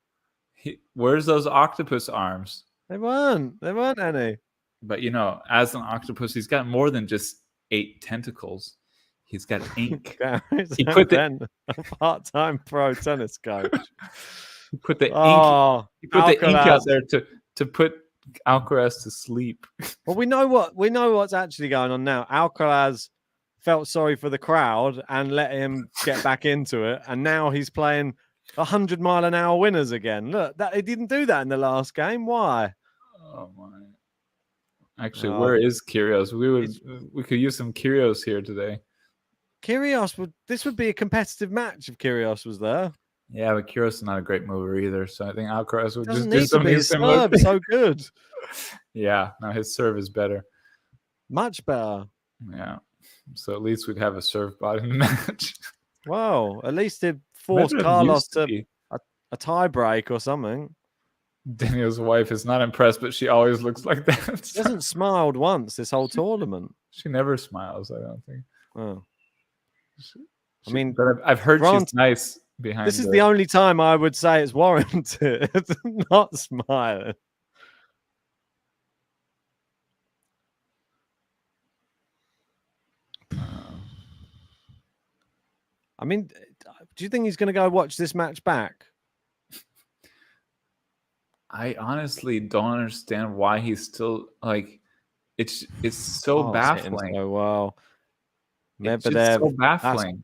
where's those octopus arms? They weren't any. But you know, as an octopus, he's got more than just 8 tentacles. He's got ink. He put a part-time pro tennis coach. He put the ink. He put the ink out there to put Alcaraz to sleep. Well, we know what's actually going on now. Alcaraz felt sorry for the crowd and let him get back into it, and now he's playing 100-mile-an-hour winners again. Look, he didn't do that in the last game. Why? Oh my! Actually, where is Kyrgios? We could use some Kyrgios here today. This would be a competitive match if Kyrgios was there. Yeah, but Kyrgios is not a great mover either, so I think Alcaraz would just do something similar. His serve so good. Yeah, no, his serve is better. Much better. Yeah, so at least we'd have a serve bot in the match. Wow, at least it forced Carlos to a tie break or something. Daniil's wife is not impressed, but she always looks like that. She hasn't smiled once this whole tournament. She never smiles, I don't think. Oh. I mean, but I've heard she's nice behind. This is the only time I would say it's warranted. Not smiling. I mean, do you think he's going to go watch this match back? I honestly don't understand why he's still like. It's so baffling. So well, It's just so baffling.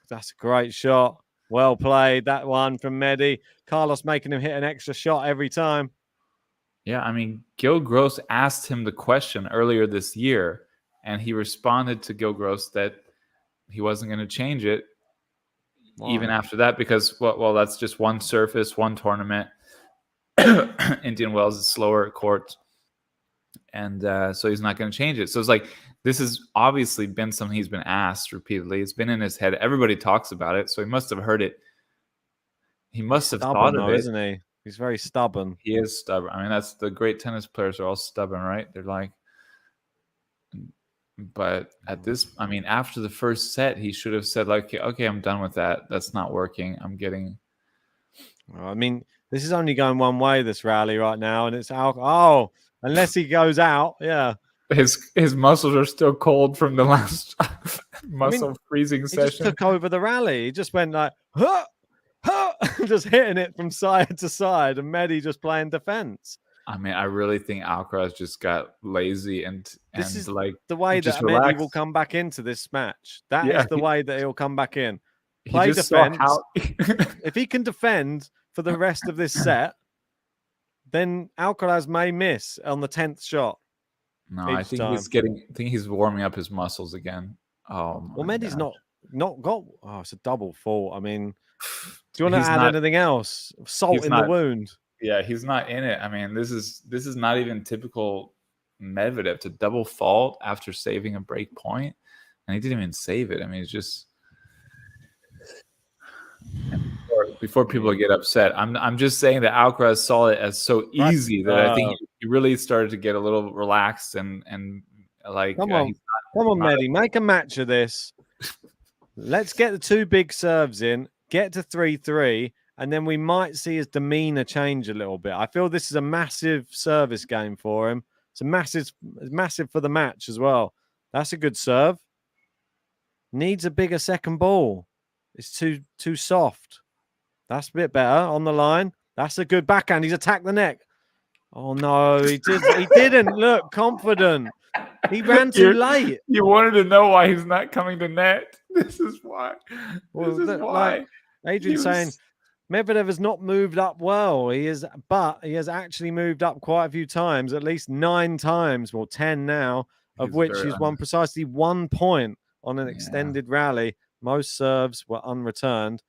That's a great shot. Well played, that one from Medi. Carlos making him hit an extra shot every time. Yeah, I mean, Gil Gross asked him the question earlier this year, and he responded to Gil Gross that he wasn't going to change it even after that because, well, that's just one surface, one tournament. Indian Wells is slower court, and so he's not going to change it. So it's like this has obviously been something he's been asked repeatedly. It's been in his head. Everybody talks about it, so he must have heard it. He must have thought of it, isn't he? He's very stubborn. He is stubborn. I mean, that's the great tennis players are all stubborn, right? They're like, but at this, I mean, after the first set, he should have said like, okay, I'm done with that. That's not working. I'm getting. I mean, this is only going one way, this rally right now, and it's out. Oh, unless he goes out, yeah. His muscles are still cold from the last muscle freezing session. He just took over the rally. He just went like, huh, huh, just hitting it from side to side, and Medi just playing defense. I mean, I really think Alcaraz just got lazy and this is like the way that Medi will come back into this match. That is the way that he'll come back in. Play defense. If he can defend for the rest of this set, then Alcaraz may miss on the 10th shot. No, I think he's warming up his muscles again. Oh, well, Medi's not got. Oh, it's a double fault. I mean, do you want to add anything else? Salt in the wound. Yeah, he's not in it. I mean, this is not even typical Medvedev to double fault after saving a break point, and he didn't even save it. I mean, it's just before people get upset. I'm just saying that Alcaraz saw it as so easy that I think he really started to get a little relaxed and like. Come on, Medi, make a match of this. Let's get the two big serves in, get to 3-3. And then we might see his demeanor change a little bit. I feel this is a massive service game for him. It's massive for the match as well. That's a good serve. Needs a bigger second ball. It's too soft. That's a bit better on the line. That's a good backhand. He's attacked the neck. Oh no, he didn't look confident. He ran too late. You wanted to know why he's not coming to net. This is why. This is why. Like Adrian's saying Medvedev has not moved up well. But he has actually moved up quite a few times, at least 9 times, well 10 now, of which he's won precisely 1 point on an extended rally. Most serves were unreturned.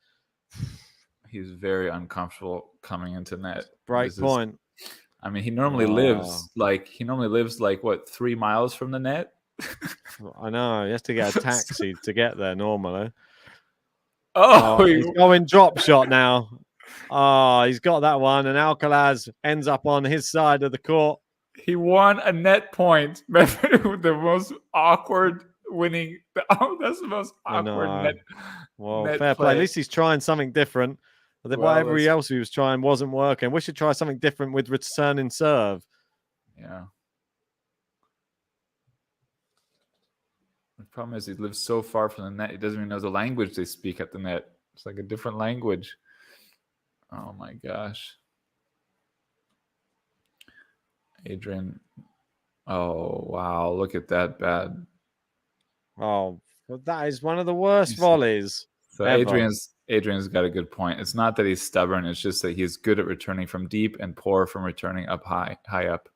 He's very uncomfortable coming into net. Break point. I mean, he normally lives like what 3 miles from the net. I know. He has to get a taxi to get there normally. Oh, he's going drop shot now. Oh, he's got that one, and Alcaraz ends up on his side of the court. He won a net point. The most awkward winning. Oh, that's the most awkward net. Well, fair play. At least he's trying something different. But whatever else he was trying wasn't working. We should try something different with returning serve. Yeah. The problem is he lives so far from the net, he doesn't even know the language they speak at the net. It's like a different language. Oh my gosh. Adrian. Oh, wow. Look at that bad. Oh, well, that is one of the worst volleys. So Adrian's got a good point. It's not that he's stubborn. It's just that he's good at returning from deep and poor from returning up high up.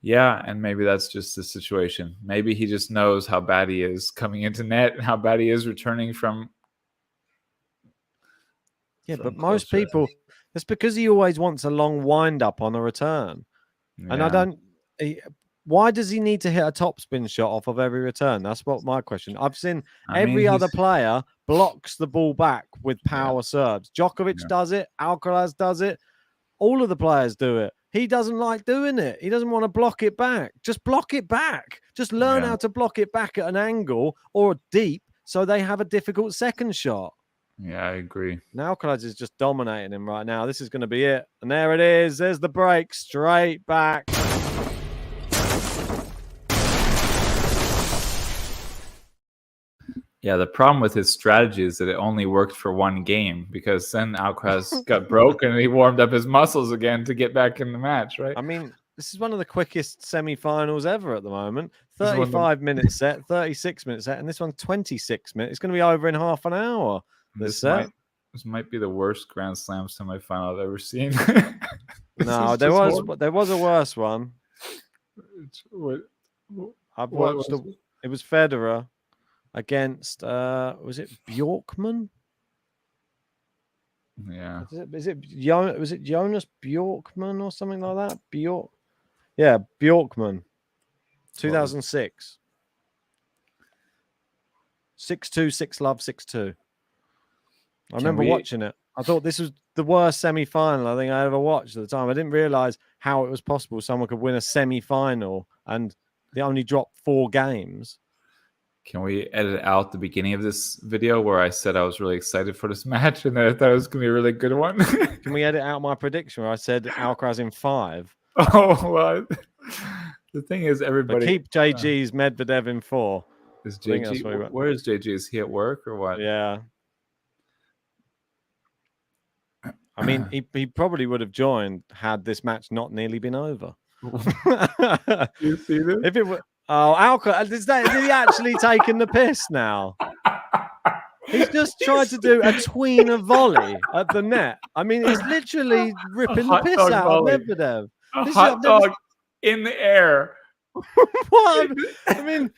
Yeah, and maybe that's just the situation. Maybe he just knows how bad he is coming into net and how bad he is returning from. Yeah, but most people, that's because he always wants a long wind up on a return. Yeah. And why does he need to hit a topspin shot off of every return? That's what my question. I've seen every other player blocks the ball back with power serves. Djokovic does it. Alcaraz does it. All of the players do it. He doesn't like doing it. He doesn't want to block it back. Just block it back. Just learn how to block it back at an angle or deep so they have a difficult second shot. Yeah, I agree. Now Alcaraz is just dominating him right now. This is going to be it. And there it is. There's the break. Straight back. Yeah, the problem with his strategy is that it only worked for one game, because then Alcaraz got broken and he warmed up his muscles again to get back in the match, right? I mean, this is one of the quickest semi-finals ever at the moment. This is one of the- 35-minute set, 36-minute set, and this one's 26 minutes. It's going to be over in half an hour. This might be the worst Grand Slam semifinal I've ever seen. No, there was a worse one. I've watched. It was Federer against was it Bjorkman? Yeah. Was it Jonas Bjorkman or something like that? Bjorkman. 2006. 6-2, 6-love, 6-2. I remember watching it. I thought this was the worst semi-final I think I ever watched at the time. I didn't realize how it was possible someone could win a semi-final and they only dropped 4 games. Can we edit out the beginning of this video where I said I was really excited for this match and that I thought it was going to be a really good one? Can we edit out my prediction where I said Alcaraz in 5? Oh, well, the thing is, everybody... But keep JG's Medvedev in 4. Is JG... Where is JG? Is he at work or what? Yeah. I mean, he probably would have joined had this match not nearly been over. You see this? If it were... Oh, Alcaraz, is he actually taking the piss now? He's just tried to do a tweener volley at the net. I mean, he's literally ripping the piss out of Medvedev. A hot dog in the air. What? I mean,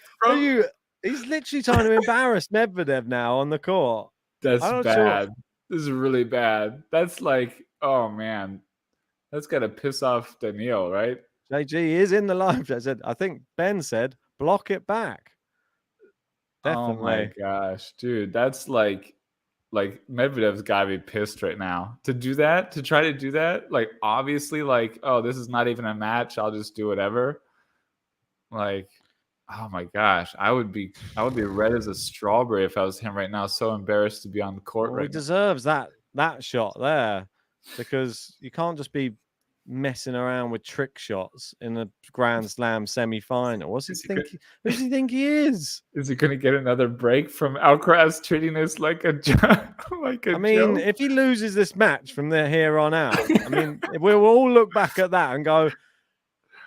he's literally trying to embarrass Medvedev now on the court. That's bad. This is really bad. That's like, oh man, that's got to piss off Daniil, right? JG is in the live chat. I think Ben said, block it back. Definitely. Oh my gosh, dude. That's like Medvedev's got to be pissed right now. To try to do that, like, obviously, like, oh, this is not even a match. I'll just do whatever. Like, oh my gosh. I would be red as a strawberry if I was him right now. So embarrassed to be on the court right now. He deserves that shot there, because you can't just be messing around with trick shots in a Grand Slam semi-final. Who does he think he is? Is he going to get another break from Alcaraz treating this like a joke? If he loses this match from here on out, I mean, we'll all look back at that and go,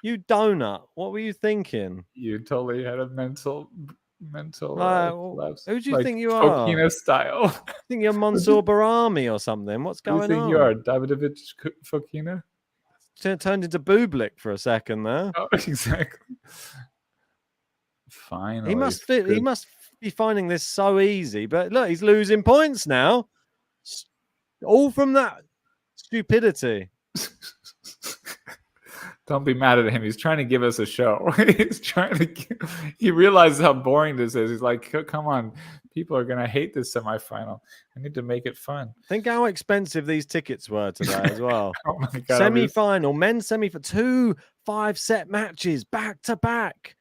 "You donut, what were you thinking? You totally had a mental lapse. Who do you think you are? Fokina style. I think you're Mansour Barami or something. What's going on? Who do you think you are? Davidovich Fokina? Turned into Bublik for a second there. Oh, exactly. Finally, he must be finding this so easy. But look, he's losing points now, all from that stupidity. Don't be mad at him. He's trying to give us a show. He realizes how boring this is. He's like, come on, people are going to hate this semifinal. I need to make it fun. Think how expensive these tickets were today as well. Oh my God. Semi-final, men's semi-final, 2 5-set matches back to back.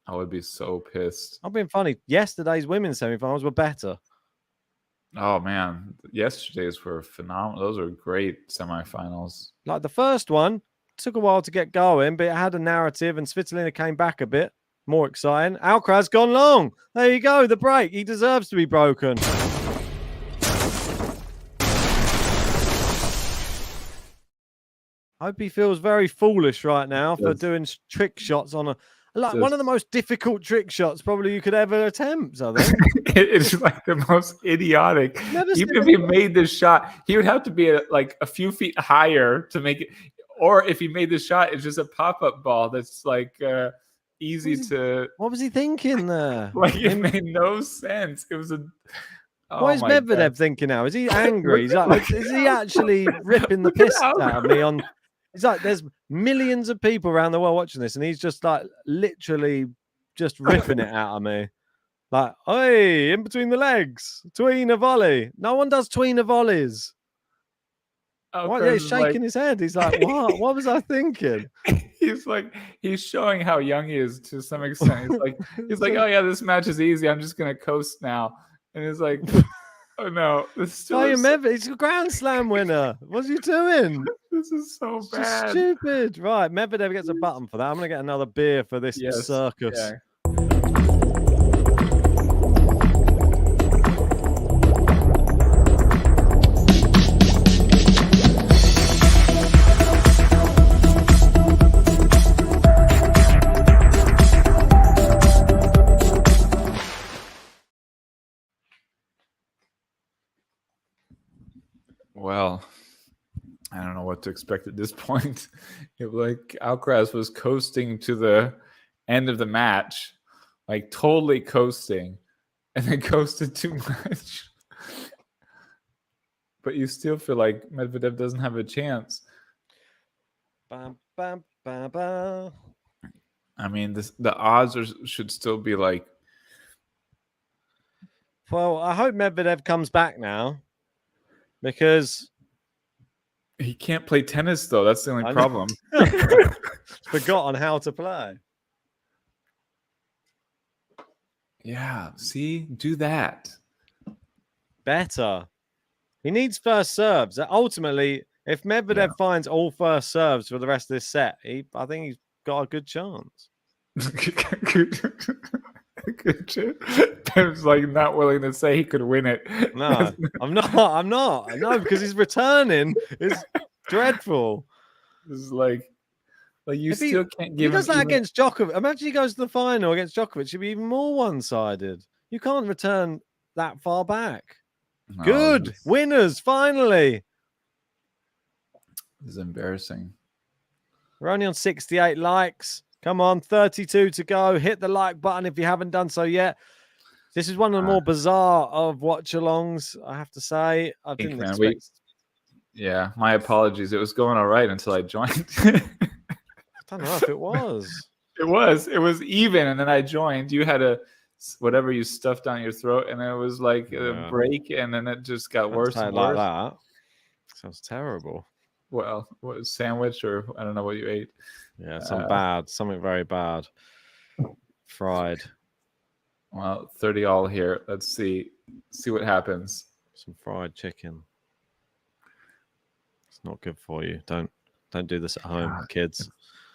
I would be so pissed. I've been funny. Yesterday's women's semi-finals were better. Oh man, yesterday's were phenomenal. Those were great semifinals. Like the first one, took a while to get going, but it had a narrative, and Svitolina came back a bit. More exciting. Alcaraz gone long. There you go, the break. He deserves to be broken. I hope he feels very foolish right now for doing trick shots on one of the most difficult trick shots probably you could ever attempt, I think. It's like the most idiotic. Even if he made this shot, he would have to be a few feet higher to make it. Or if he made the shot, it's just a pop-up ball that's like easy to... What was he thinking there? Like, it made no sense. It was a... What is Medvedev thinking now? Is he angry? He's like, is he actually ripping the piss out of me on... He's like, there's millions of people around the world watching this, and he's just like literally just ripping it out of me. Like, hey, in between the legs, tweener volley. No one does tweener volleys. What? Yeah, he's shaking his head. He's like, what? What was I thinking? He's showing how young he is to some extent. He's like, oh yeah, this match is easy. I'm just gonna coast now. And he's like, oh no, this still he's a Grand Slam winner. What's he doing? This is so it's bad. Just stupid. Right, Medvedev gets a button for that. I'm gonna get another beer for this circus. Yeah. Well, I don't know what to expect at this point. Like Alcaraz was coasting to the end of the match, like totally coasting, and then coasted too much. But you still feel like Medvedev doesn't have a chance. Bam, bam, bam, bam. I mean, the odds should still be like. Well, I hope Medvedev comes back now because He can't play tennis, though. That's the only problem. Forgotten how to play. Yeah, see? Do that. Better. He needs first serves. Ultimately, if Medvedev finds all first serves for the rest of this set, I think he's got a good chance. Pim's like not willing to say he could win it. No, I'm not. No, because he's returning. It's dreadful. It's like you If still can't give he does him that even... against Djokovic. Imagine he goes to the final against Djokovic. It'd be even more one-sided. You can't return that far back. No, Good. Winners, finally. This is embarrassing. We're only on 68 likes. Come on, 32 to go. Hit the like button if you haven't done so yet. This is one of the more bizarre of watch-alongs, I have to say. I didn't expect... Yeah, my apologies. It was going all right until I joined. I don't know if it was. It was even, and then I joined. You had a whatever you stuffed down your throat, and it was like a break, and then it just got worse and worse. Like that. Sounds terrible. Well, what was sandwich or I don't know what you ate. Yeah, something very bad. Fried. Well, 30 all here. Let's see what happens. Some fried chicken. It's not good for you. Don't do this at home, kids.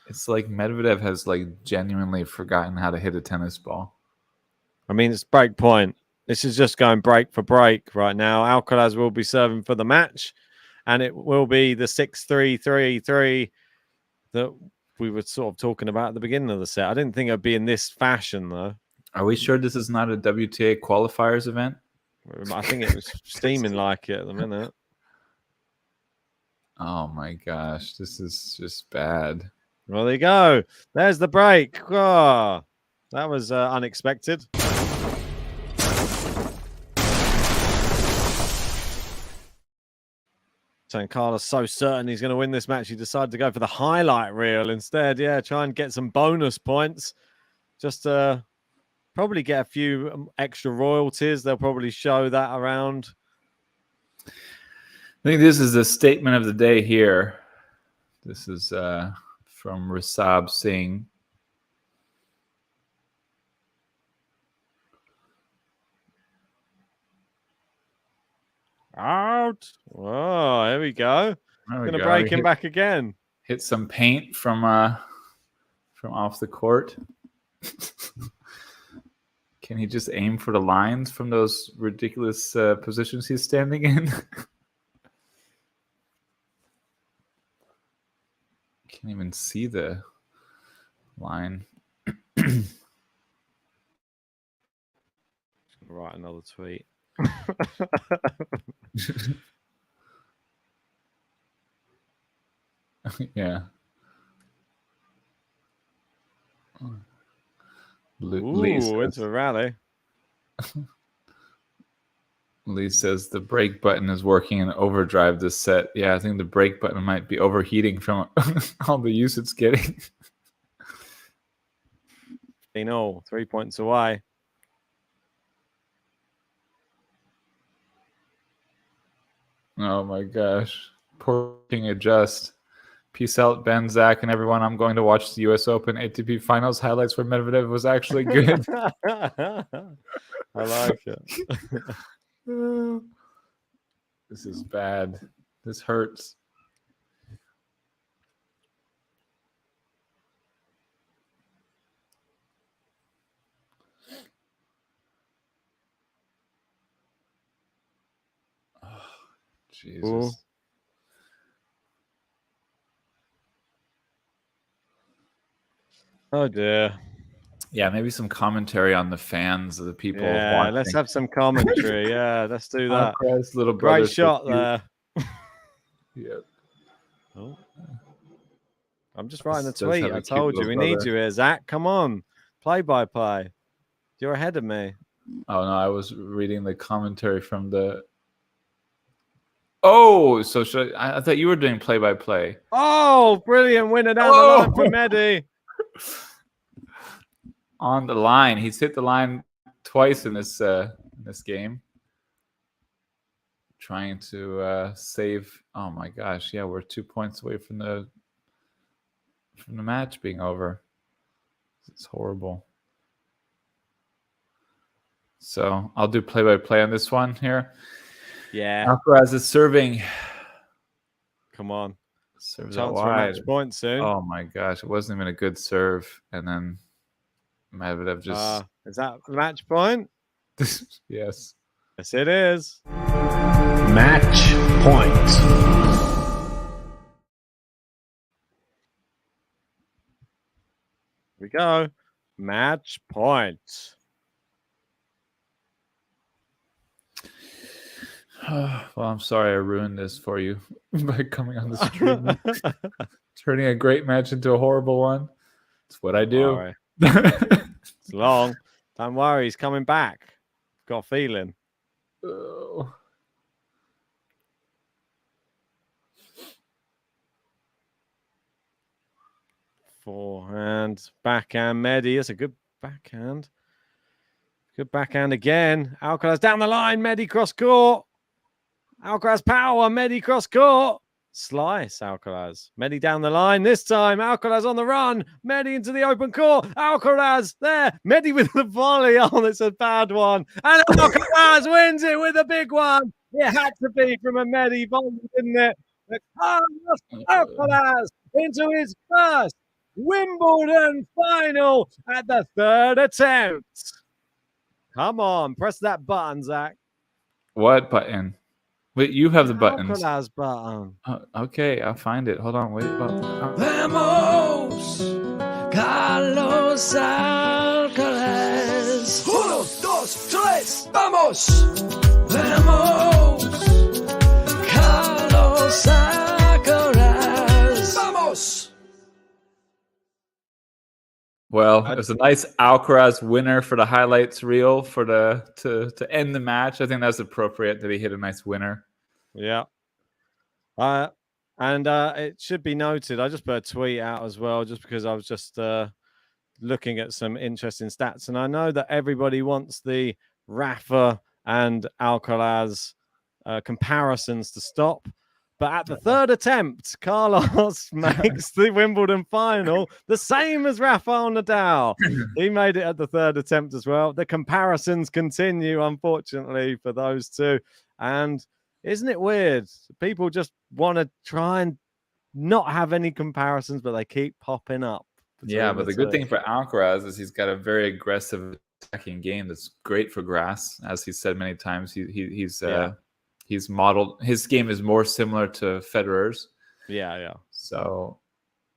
It's like Medvedev has like genuinely forgotten how to hit a tennis ball. I mean, it's break point. This is just going break for break right now. Alcaraz will be serving for the match, and it will be the 6-3-3-3 that we were sort of talking about at the beginning of the set. I didn't think it'd be in this fashion, though. Are we sure this is not a WTA qualifiers event? I think it was steaming like it at the minute. Oh my gosh, this is just bad. Well, there you go. There's the break. Oh, that was unexpected. Carlos so certain he's going to win this match. He decided to go for the highlight reel instead. Yeah, try and get some bonus points. Just probably get a few extra royalties. They'll probably show that around. I think this is the statement of the day here. This is from Rishabh Singh. Out. Oh, here we go. Going to break him back again. Hit some paint from off the court. Can he just aim for the lines from those ridiculous positions he's standing in? Can't even see the line. Write another tweet. Yeah. Ooh, into a rally. Lee says the brake button is working in overdrive this set. Yeah, I think the brake button might be overheating from all the use it's getting. 3 points away. Oh my gosh. Poor King adjust. Peace out, Ben, Zach, and everyone. I'm going to watch the US Open ATP Finals highlights where Medvedev was actually good. I like it. This is bad. This hurts. Oh, Jesus. Ooh. Oh dear. Yeah, maybe some commentary on the fans of the people. Yeah, let's have some commentary. Yeah, let's do that. Alcaraz, little brother, great shot there. Yep. Oh. I'm just writing a Does have tweet. a I cute told you little we need brother. you here, Zach. Come on, play by play. You're ahead of me. Oh no, I was reading the commentary from the. Oh, so I thought you were doing play by play. Oh, brilliant winner down the line for Medi. On the line, he's hit the line twice in this game. Trying to save. Oh my gosh, yeah, we're 2 points away from the match being over. It's horrible. So I'll do play by play on this one here. Yeah. Alcaraz is serving. Come on. Serves Chance out for a wide. match point soon. Oh my gosh, it wasn't even a good serve, and then Medvedev just. Is that the match point? Yes. Yes, it is. Match point. Here we go. Match point. Well, I'm sorry I ruined this for you by coming on the stream. Turning a great match into a horrible one. It's what I do. It's long. Don't worry, he's coming back. Got a feeling. Oh. Forehand, backhand, Medi. That's a good backhand. Good backhand again. Alcaraz down the line. Medi cross court. Alcaraz power. Medi cross court. Slice Alcaraz. Medi down the line this time. Alcaraz on the run. Medi into the open court. Alcaraz there. Medi with the volley. Oh, it's a bad one. And Alcaraz wins it with a big one. It had to be from a Medi volley, didn't it? But Carlos Alcaraz into his first Wimbledon final at the third attempt. Come on, press that button, Zach. What button? Wait, you have the buttons. Alcaraz button. Okay, I'll find it. Hold on, wait. Vamos, Carlos Alcaraz. 1, 2, 3, vamos. Vamos, Carlos Alcaraz. Vamos. Well, it was a nice Alcaraz winner for the highlights reel for to end the match. I think that's appropriate that he hit a nice winner. Yeah. And it should be noted, I just put a tweet out as well, just because I was just looking at some interesting stats. And I know that everybody wants the Rafa and Alcaraz comparisons to stop. But at the third attempt, Carlos makes the Wimbledon final, the same as Rafael Nadal. He made it at the third attempt as well. The comparisons continue, unfortunately, for those two. And isn't it weird? People just want to try and not have any comparisons, but they keep popping up. Yeah, but the good thing for Alcaraz is he's got a very aggressive attacking game that's great for grass. As he said many times, he's modeled, his game is more similar to Federer's. Yeah. So,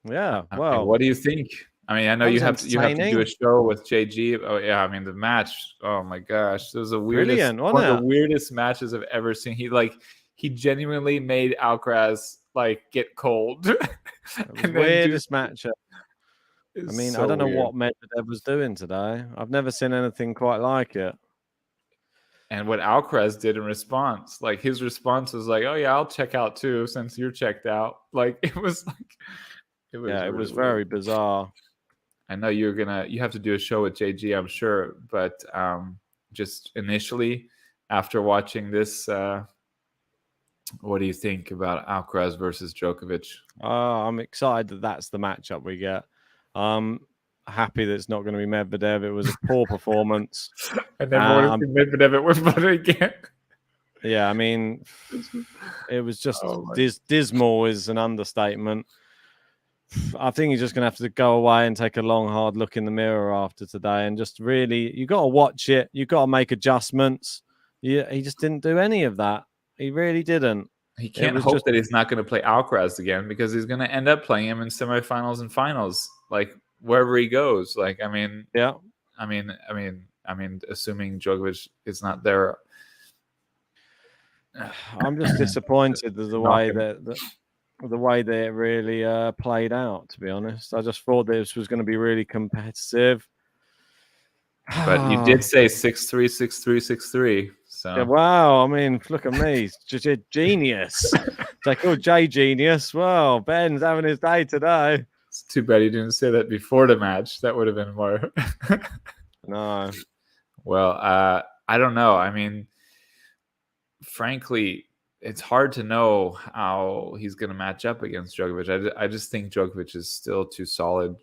yeah. I Well, mean, what do you think? I mean, I know you have to do a show with JG. Oh yeah, I mean the match. Oh my gosh, it was the weirdest, one of the weirdest matches I've ever seen. He genuinely made Alcaraz get cold. Weirdest matchup. I mean, so I don't know weird. what Medvedev was doing today. I've never seen anything quite like it. And what Alcaraz did in response, his response was "Oh yeah, I'll check out too since you're checked out." It was it was very bizarre. I know you have to do a show with JG, I'm sure, but just initially after watching this, what do you think about Alcaraz versus Djokovic? I'm excited that that's the matchup we get. Happy that it's not going to be Medvedev. It was a poor performance. I never want to see Medvedev at Wimbledon again. Yeah, I mean, it was just dismal is an understatement. I think he's just going to have to go away and take a long, hard look in the mirror after today and just really, you got to watch it. You got to make adjustments. He just didn't do any of that. He really didn't. He can't hope that he's not going to play Alcaraz again because he's going to end up playing him in semifinals and finals, wherever he goes. Assuming Djokovic is not there. I'm just disappointed with the way that it really played out. To be honest, I just thought this was going to be really competitive. But you did say 6-3, 6-3, 6-3. So yeah, wow, I mean, look at me, genius. They call Jay genius. Well, Ben's having his day today. It's too bad you didn't say that before the match. That would have been more. No. Well, I don't know. I mean, frankly, it's hard to know how he's going to match up against Djokovic. I just think Djokovic is still too solid.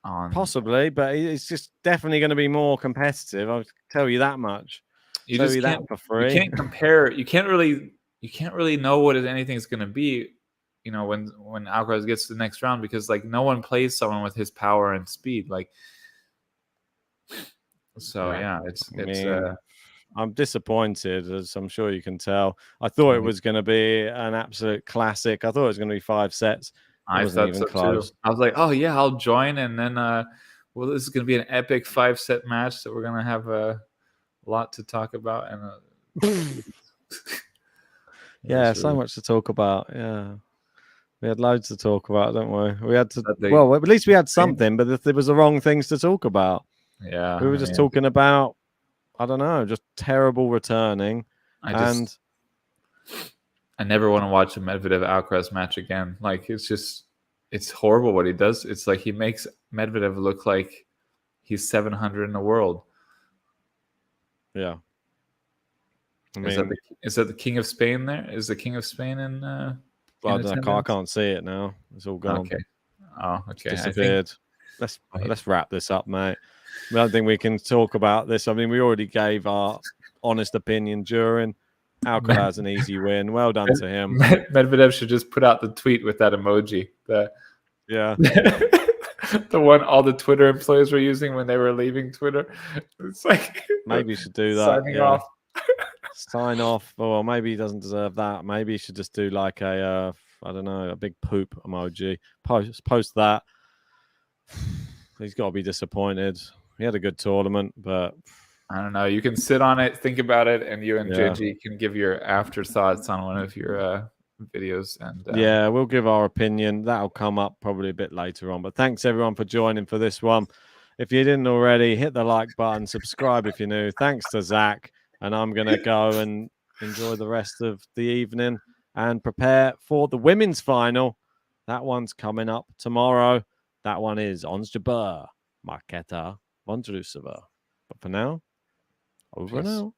Possibly, but it's just definitely going to be more competitive. I'll tell you that much. You tell just you can't, that for free. You can't compare. You can't really know what anything's going to be. You know, when Alcaraz gets to the next round, because like no one plays someone with his power and speed. Like, so yeah, I'm disappointed, as I'm sure you can tell. I thought it was going to be an absolute classic. I thought it was going to be 5 sets. I thought so too. I was like, oh yeah, I'll join, and then well, this is going to be an epic 5-set match that we're going to have a lot to talk about. And yeah, so much to talk about. Yeah, we had loads to talk about, don't we? We had to. Well, at least we had something, but there was the wrong things to talk about. Yeah, we were just talking about, I don't know, just terrible returning. I never want to watch a Medvedev Alcaraz match again. Like, it's horrible what he does. It's like he makes Medvedev look like he's 700 in the world. Yeah. I mean, is that the King of Spain there? Is the King of Spain in? I can't see it now. It's all gone. Okay. Oh, okay. It's disappeared. Let's wrap this up, mate. I don't think we can talk about this. I mean, we already gave our honest opinion during. Alcaraz an easy win. Well done to him. Medvedev should just put out the tweet with that emoji. Yeah. The one all the Twitter employees were using when they were leaving Twitter. It's like maybe you should do that. Signing off. Sign off. Or maybe he doesn't deserve that. Maybe he should just do like a I don't know, a big poop emoji. Post that. He's got to be disappointed. He had a good tournament, but I don't know. You can sit on it, think about it, and you and JG can give your afterthoughts on one of your videos. And yeah, we'll give our opinion. That'll come up probably a bit later on. But thanks everyone for joining for this one. If you didn't already, hit the like button, subscribe if you're new. Thanks to Zach, and I'm gonna go and enjoy the rest of the evening and prepare for the women's final. That one's coming up tomorrow. That one is Ons Jabeur, Marketa Vondrousova. But for now, over now.